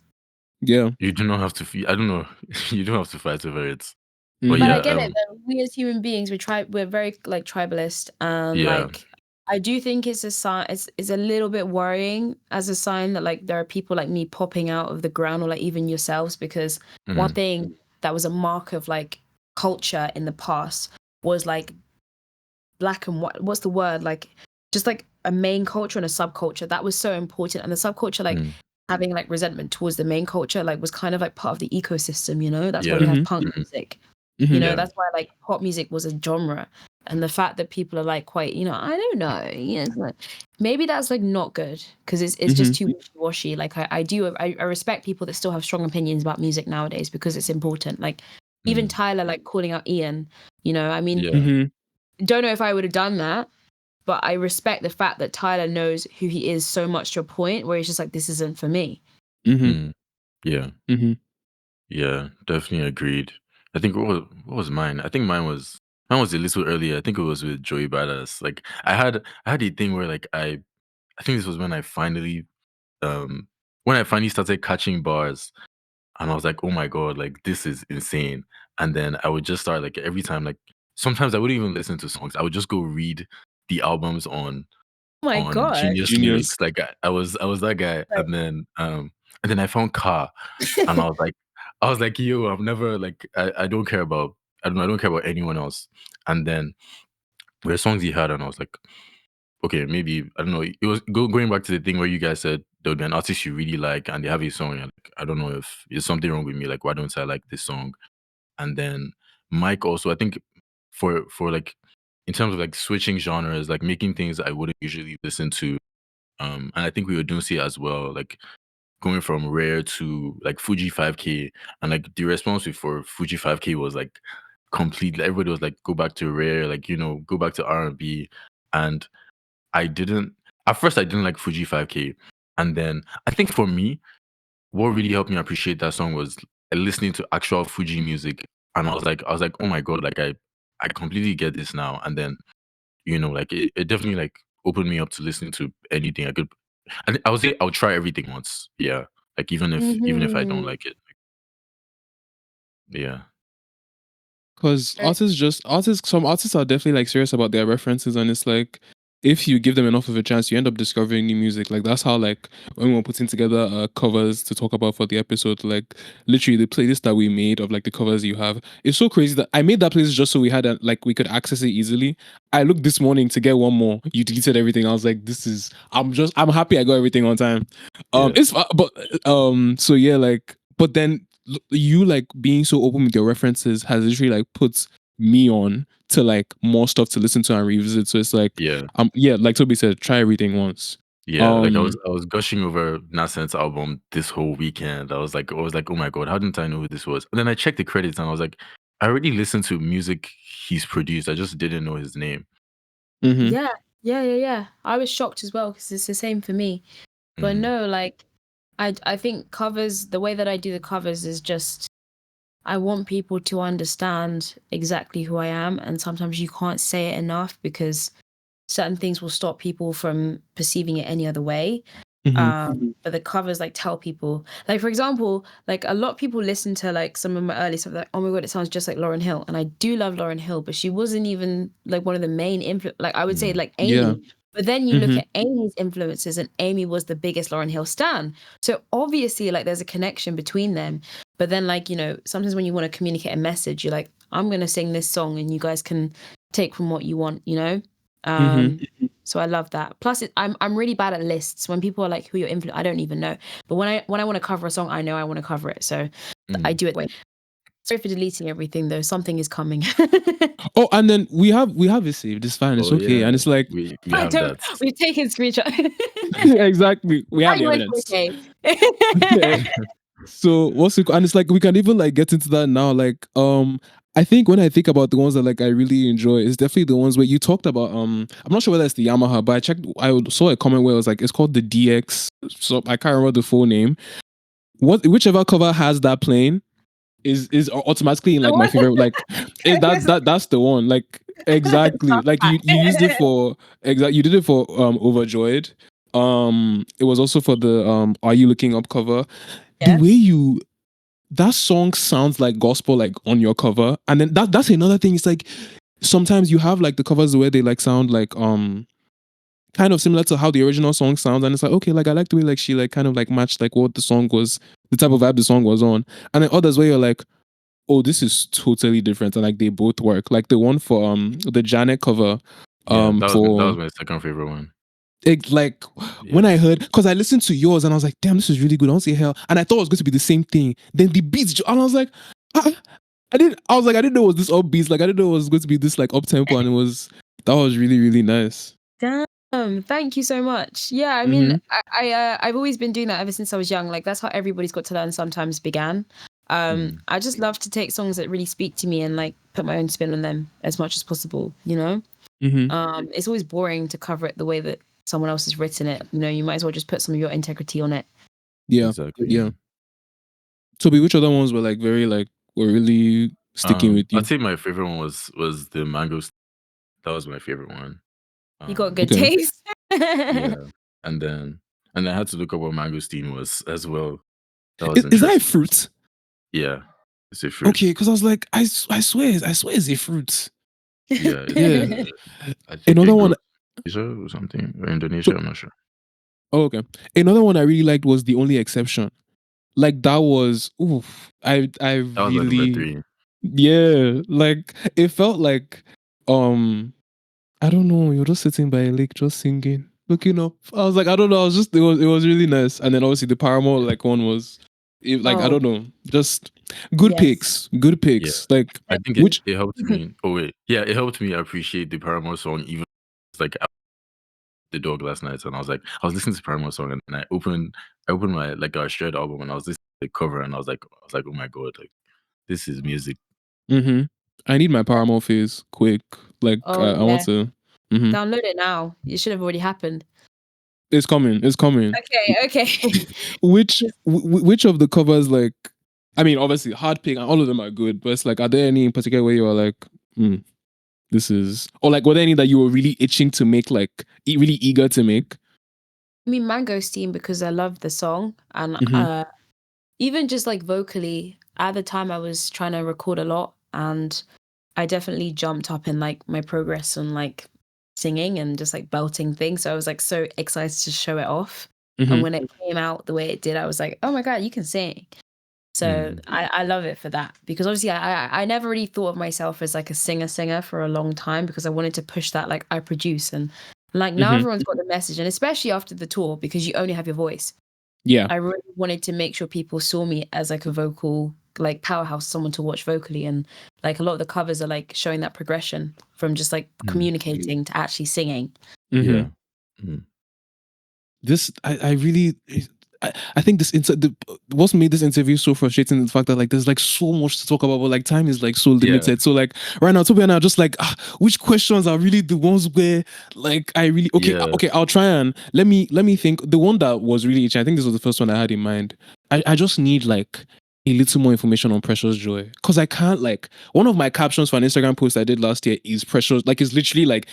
yeah. You do not have to I don't know. You don't have to fight over it. But But Mhm. I get it though. We as human beings, we're very like tribalist, and like I do think it's a sign. It's a little bit worrying as a sign that like there are people like me popping out of the ground, or like even yourselves, because one thing that was a mark of like culture in the past was like black and white. What's the word? Like just like a main culture and a subculture. That was so important, and the subculture like having like resentment towards the main culture like was kind of like part of the ecosystem. That's why we have punk music. That's why like pop music was a genre. And the fact that people are like quite, I don't know, it's like, maybe that's like not good, because it's just too wishy-washy. Like I respect people that still have strong opinions about music nowadays, because it's important. Like even Tyler like calling out Ian, I mean, don't know if I would have done that, but I respect the fact that Tyler knows who he is so much to a point where he's just like, this isn't for me. Yeah. Mhm. Yeah, definitely agreed. I think what was mine? I think mine was Mine was a little earlier. I think it was with Joey Badass. Like I had a thing where like I think this was when I finally started catching bars, and I was like, oh my god, like this is insane. And then I would just start like every time, like sometimes I wouldn't even listen to songs. I would just go read the albums Oh my on god. Genius Genius. Lyrics. Like I was that guy. And then I found Car, and I was like, yo, I've never like I don't care about I don't care about anyone else. And then there were songs he had, and I was like, okay, maybe I don't know. It was going back to the thing where you guys said there would be an artist you really like, and they have a song. And like, I don't know if there's something wrong with me. Like, why don't I like this song? And then Mike also, I think, for like in terms of like switching genres, like making things I wouldn't usually listen to. And I think we were doing it as well, like going from Rare to like Fuji 5K, and like the response for Fuji 5K was like completely. Everybody was like, go back to Rare, like go back to R&B. And I didn't at first I didn't like Fuji 5K. And then I think for me, what really helped me appreciate that song was listening to actual Fuji music. And I was like, oh my god, like I completely get this now. And then, like it definitely like opened me up to listening to anything I could. I would say I'll try everything once. Yeah. Like even if I don't Mhm. like it. Yeah. Because some artists are definitely like serious about their references, and it's like if you give them enough of a chance, you end up discovering new music. Like that's how like when we were putting together covers to talk about for the episode, like literally the playlist that we made of like the covers you have, it's so crazy that I made that playlist just so we had like we could access it easily. I looked this morning to get one more. You deleted everything. I was like, I'm happy I got everything on time. Yeah. It's but so yeah, like but then you like being so open with your references has literally like put me on to like more stuff to listen to and revisit. So it's like Yeah. yeah, like Toby said, try everything once. Yeah, like I was gushing over Nascent's album this whole weekend. I was like, oh my god, how didn't I know who this was? And then I checked the credits and I was like, I already listened to music he's produced. I just didn't know his name. Mhm. Yeah. I was shocked as well because it's the same for me. But Mhm. no, like I think covers, the way that I do the covers is just I want people to understand exactly who I am, and sometimes you can't say it enough because certain things will stop people from perceiving it any other way. But the covers like tell people, like for example, like a lot of people listen to like some of my early stuff, like, oh my god, it sounds just like Lauryn Hill, and I do love Lauryn Hill, but she wasn't even like one of the main like I would say like Amy. Yeah. But then you look at Amy's influences, and Amy was the biggest Lauryn Hill stan. So obviously, like there's a connection between them. But then, like, sometimes when you want to communicate a message, you're like, I'm gonna sing this song, and you guys can take from what you want, So I love that. Plus, I'm really bad at lists. When people are like, "Who your influence?" I don't even know. But when I want to cover a song, I know I want to cover it, so I do it that way. Sorry for deleting everything, though. Something is coming. Oh, and then we have it saved. It's fine. It's okay. Yeah. And it's like we have that. We've taken screenshot. exactly. We have the evidence. Okay. So what's it? And it's like we can even like get into that now. Like I think when I think about the ones that like I really enjoy, it's definitely the ones where you talked about. I'm not sure whether it's the Yamaha, but I saw a comment where it was like it's called the DX. So I can't remember the full name. Whichever cover has that playing is automatically in like my favorite. Like that's the one. Like exactly. Like you used it for You did it for Overjoyed. It was also for the Are You Looking Up cover. The way that song sounds like gospel like on your cover, and then that's another thing. It's like sometimes you have like the covers where they like sound like kind of similar to how the original song sounds, and it's like okay, like I like the way like she like kind of like matched like what the song was, the type of vibe the song was on, and then others where you're like, oh, this is totally different, and like they both work. Like the one for the Janet cover, Yeah, that for was my second favorite one. like when I heard, because I listened to yours and I was like, damn, this is really good. I don't see hell, and I thought it was going to be the same thing. Then the beats, and I was like, I didn't know it was this upbeats. Like I didn't know it was going to be this like up tempo, and that was really really nice. Damn, thank you so much. Yeah, I mean, I've always been doing that ever since I was young. Like that's how Everybody's Got to Learn Sometimes began. I just love to take songs that really speak to me and like put my own spin on them as much as possible. It's always boring to cover it the way that someone else has written it. You might as well just put some of your integrity on it. Yeah, exactly. Yeah. Toby, which other ones were like very like were really sticking with you? I'd say my favorite one was the mango. That was my favorite one. You got good Okay. taste. Yeah, and then I had to look up what mangosteen was as well. That was Is that a interesting. fruit? Yeah, it's a fruit. Okay, because I was like, I swear it's a fruit. Yeah, Yeah. I think Another one. Asia or something, or Indonesia. I'm not sure. Oh, okay. Another one I really liked was The Only Exception. Like that was oof. I That was like number really 3. yeah. Like it felt like I don't know, you're just sitting by a lake just singing, looking up. I was like, I don't know, I was just it was really nice. And then obviously the Paramore like one was like I don't know, just good Yes. picks. Good picks. Like I think which it helped me. Oh wait, yeah, it helped me appreciate the Paramore song even like the dog last night, and I was listening to Paramore song, and I opened my like our shared album, and I was listening to the cover, and I was like, oh my god, like this is music. I need my Paramore phase quick. Like I want to Download it now. It should have already happened. It's coming. Okay. Which of the covers, like, I mean, obviously hard pick and all of them are good, but it's like, are there any in particular where you are like, this is, or like, were there any that you were really itching to make, like, really eager to make? I mean, Mangosteen because I love the song, and even just like vocally, at the time I was trying to record a lot, and I definitely jumped up in like my progress on like singing and just like belting things. So I was like so excited to show it off. And when it came out the way it did, I was like, oh my God, you can sing. So I love it for that, because obviously I never really thought of myself as like a singer for a long time, because I wanted to push that like I produce, and like now everyone's got the message, and especially after the tour, because you only have your voice. Yeah. I really wanted to make sure people saw me as like a vocal like powerhouse, someone to watch vocally, and like a lot of the covers are like showing that progression from just like communicating to actually singing. Yeah. This I really I think this what's made this interview so frustrating is the fact that like there's like so much to talk about, but like time is like so limited. Yeah. So like right now, Toby and I are just like, which questions are really the ones where like I really okay, I'll try and let me think. The one that was really itchy, I think this was the first one I had in mind. I just need like a little more information on Precious Joy, because I can't, like, one of my captions for an Instagram post I did last year is Precious, like it's literally like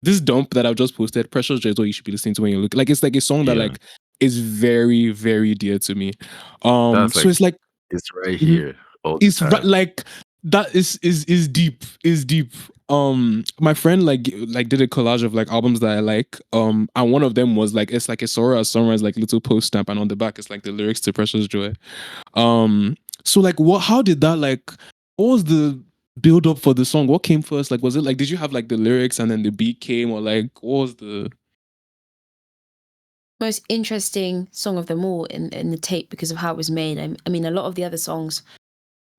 this dump that I've just posted, Precious Joy is what you should be listening to when you look. Like it's like a song that like is very, very dear to me. That's So it's like it's right here all the it's time. like that is deep. Is deep. My friend like did a collage of like albums that I like. And one of them was like, it's like a Sora Sunrise like little post stamp, and on the back it's like the lyrics to Precious Joy. So like how did that, like, what was the build up for the song? What came first? Like, was it like, did you have like the lyrics and then the beat came, or like what was the most interesting song of them all in the tape because of how it was made? I mean, a lot of the other songs,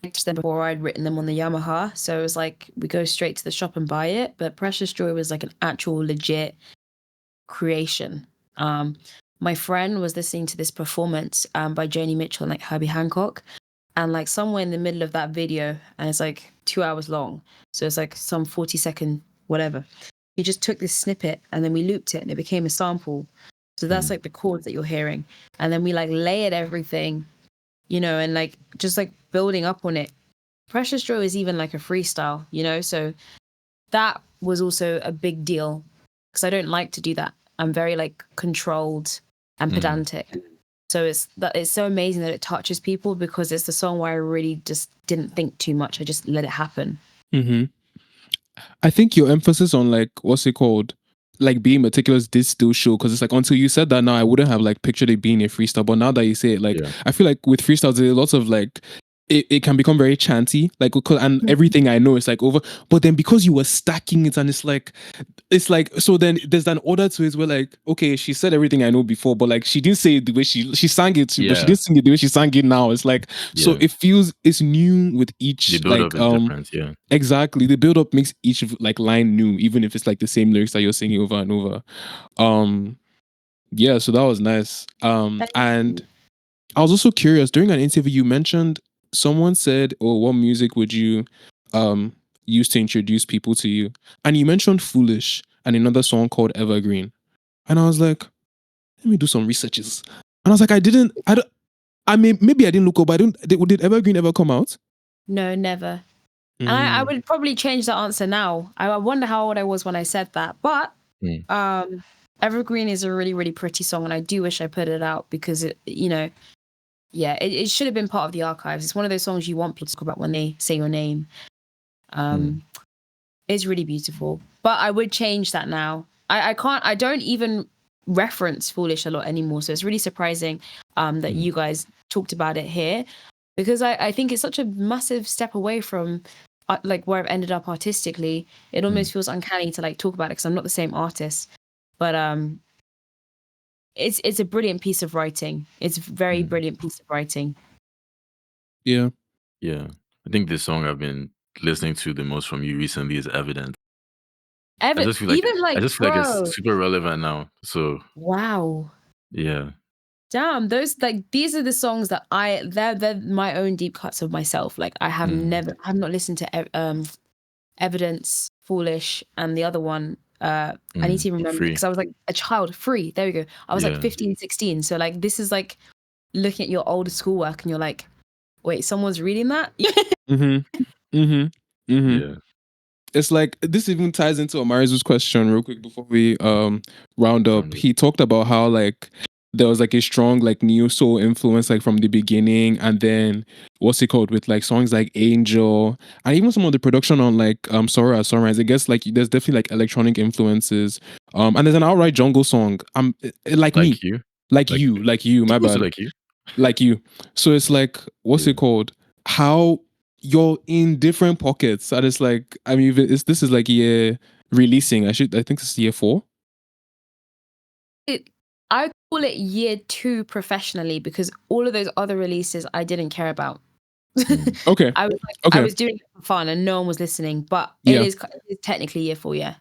just them before I'd written them on the Yamaha, so it was like we go straight to the shop and buy it. But Precious Joy was like an actual legit creation. My friend was listening to this performance by Joni Mitchell and like Herbie Hancock, and like somewhere in the middle of that video, and it's like 2 hours long, so it's like some 40-second whatever, he just took this snippet and then we looped it and it became a sample. So that's like the chords that you're hearing, and then we like layered everything, and like just like building up on it. Precious Joy is even like a freestyle, so that was also a big deal, because I don't like to do that. I'm very like controlled and pedantic. So it's so amazing that it touches people, because it's the song where I really just didn't think too much. I just let it happen. I think your emphasis on like, what's it called, like being meticulous did still show, because it's like until you said that now I wouldn't have like pictured it being a freestyle, but now that you say it, like I feel like with freestyles there's lots of like it can become very chanty, like, and everything I know is like over, but then because you were stacking it, and it's like so then there's an order to it where like, okay, she said everything I know before, but like she didn't say it the way she sang it, but she didn't sing it the way she sang it now. It's like so it feels it's new with each, the build like up is different. Exactly, the build up makes each like line new, even if it's like the same lyrics that you're singing over and over. Yeah, so that was nice. And I was also curious, during an interview you mentioned someone said, "Oh, what music would you use to introduce people to you?" And you mentioned Foolish and another song called Evergreen. And I was like, let me do some researches. And I was like, I mean, maybe I didn't look up, but did Evergreen ever come out? No, never. And I would probably change the answer now. I wonder how old I was when I said that. But Evergreen is a really, really pretty song, and I do wish I put it out because it should have been part of the archives. It's one of those songs you want people to talk about when they say your name. It's really beautiful. But I would change that now. I don't even reference Foolish a lot anymore. So it's really surprising that you guys talked about it here, because I think it's such a massive step away from like where I've ended up artistically. It almost feels uncanny to like talk about it because I'm not the same artist. But it's a brilliant piece of writing. It's a very brilliant piece of writing. Yeah. Yeah. I think the song I've been listening to the most from you recently is Evidence. I just feel like it's super relevant now. So wow. Yeah. Damn, these are the songs that they're my own deep cuts of myself. Like I have not listened to Evidence, Foolish, and the other one. I need to remember because I was like a child. Free. There we go. I was like 15, 16. So like this is like looking at your old schoolwork and you're like, wait, someone's reading that? Yeah. It's like this even ties into Amarizu's question real quick before we round up. He talked about how like there was like a strong like neo soul influence like from the beginning, and then what's it called with like songs like Angel and even some of the production on like Sora at Sunrise. I guess like there's definitely like electronic influences. And there's an outright jungle song. Like me. You. Like you, my bad. Like you. So it's like, what's it called? How you're in different pockets. And it's like, I mean, this is like year releasing. I think it's year 4. I call it year 2 professionally because all of those other releases I didn't care about. Okay. I was doing it for fun and no one was listening, but it's technically year 4, yeah.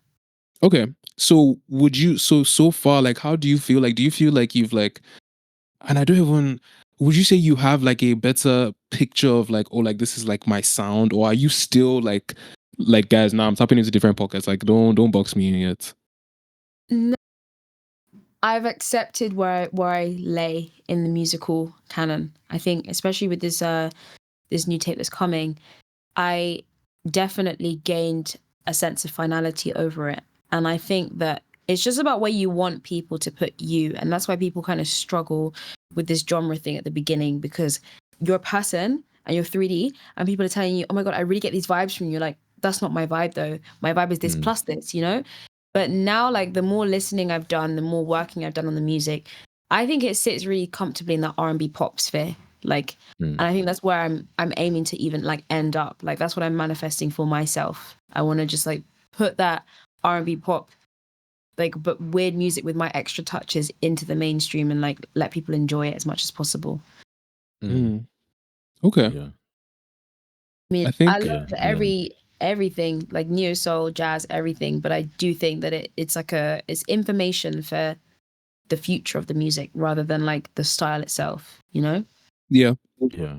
Okay. So would you so far, like how do you feel? Like do you feel like you've like, and I don't even, would you say you have like a better picture of like, oh, like this is like my sound, or are you still like guys, now I'm tapping into different pockets, like don't box me in yet? No, I've accepted where I lay in the musical canon. I think especially with this new tape that's coming, I definitely gained a sense of finality over it. And I think that it's just about where you want people to put you. And that's why people kind of struggle with this genre thing at the beginning, because you're a person and you're 3D and people are telling you, oh my God, I really get these vibes from you. Like, that's not my vibe though. My vibe is this plus this, you know? But now, like, the more listening I've done, the more working I've done on the music, I think it sits really comfortably in that R&B pop sphere. Like, and I think that's where I'm aiming to even like end up. Like, that's what I'm manifesting for myself. I want to just like put that R&B pop, like, but weird music with my extra touches into the mainstream and like let people enjoy it as much as possible. Okay. Yeah. I mean, I love everything, like neo soul, jazz, everything, but I do think that it's information for the future of the music rather than like the style itself, you know? Yeah. Yeah.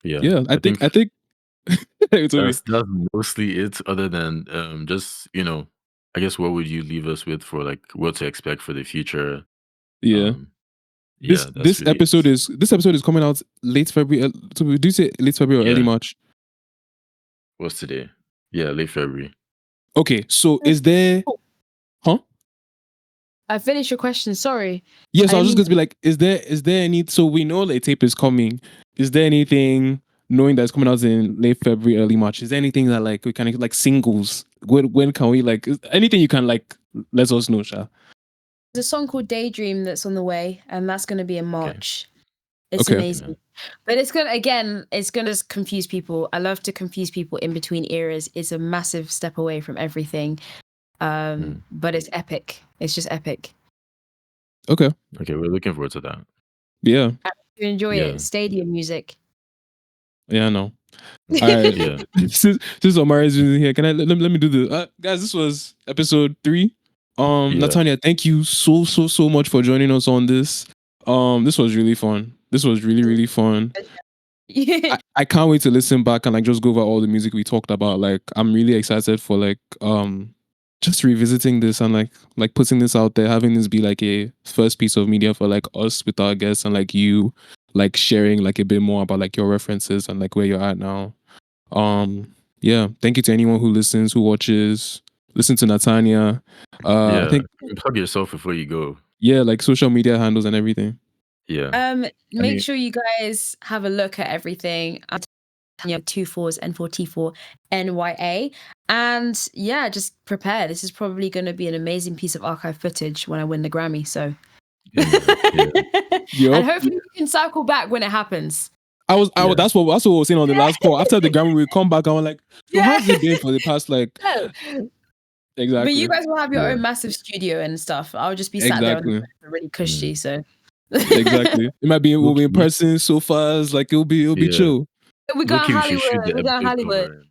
Yeah, I think that's mostly it, other than just, I guess what would you leave us with for like what to expect for the future? Yeah. This episode is coming out late February. Do you say late February or early March? What's today? Yeah, late February. Okay, so is there? Huh? I finished your question. Sorry. Yes, I was just going to be like, is there any? So we know late tape is coming. Is there anything, knowing that it's coming out in late February, early March? Is there anything that like we can like singles? When can we like anything you can like let us know, Sha? There's a song called Daydream that's on the way, and that's going to be in March. Okay. It's amazing. But it's going to confuse people. I love to confuse people in between eras. It's a massive step away from everything. But it's epic. It's just epic. Okay, we're looking forward to that. Yeah. I hope you enjoy it. Stadium music. Yeah, I know. Since Omari's in here, can I let me do the guys? This was episode 3. Natanya, thank you so much for joining us on this. This was really fun. This was really fun. I can't wait to listen back and like just go over all the music we talked about. Like, I'm really excited for like just revisiting this and like putting this out there, having this be like a first piece of media for like us with our guests and like you like sharing like a bit more about like your references and like where you're at now. Yeah, thank you to anyone who listens, who watches. Listen to Natanya. I think plug yourself before you go. Yeah, like social media handles and everything. Yeah. Make sure you guys have a look at everything. Natanya 24s N4T4 NYA. And yeah, just prepare. This is probably going to be an amazing piece of archive footage when I win the Grammy. So and hopefully we can circle back when it happens. That's what we were saying on the last call. After the Grammy, we come back and we're like, so how's it been for the past Exactly. But you guys will have your own massive studio and stuff. I'll just be sat there on the really cushy. So exactly. It might be we'll be in person, sofas, like it'll be chill. We got Hollywood. We got Hollywood.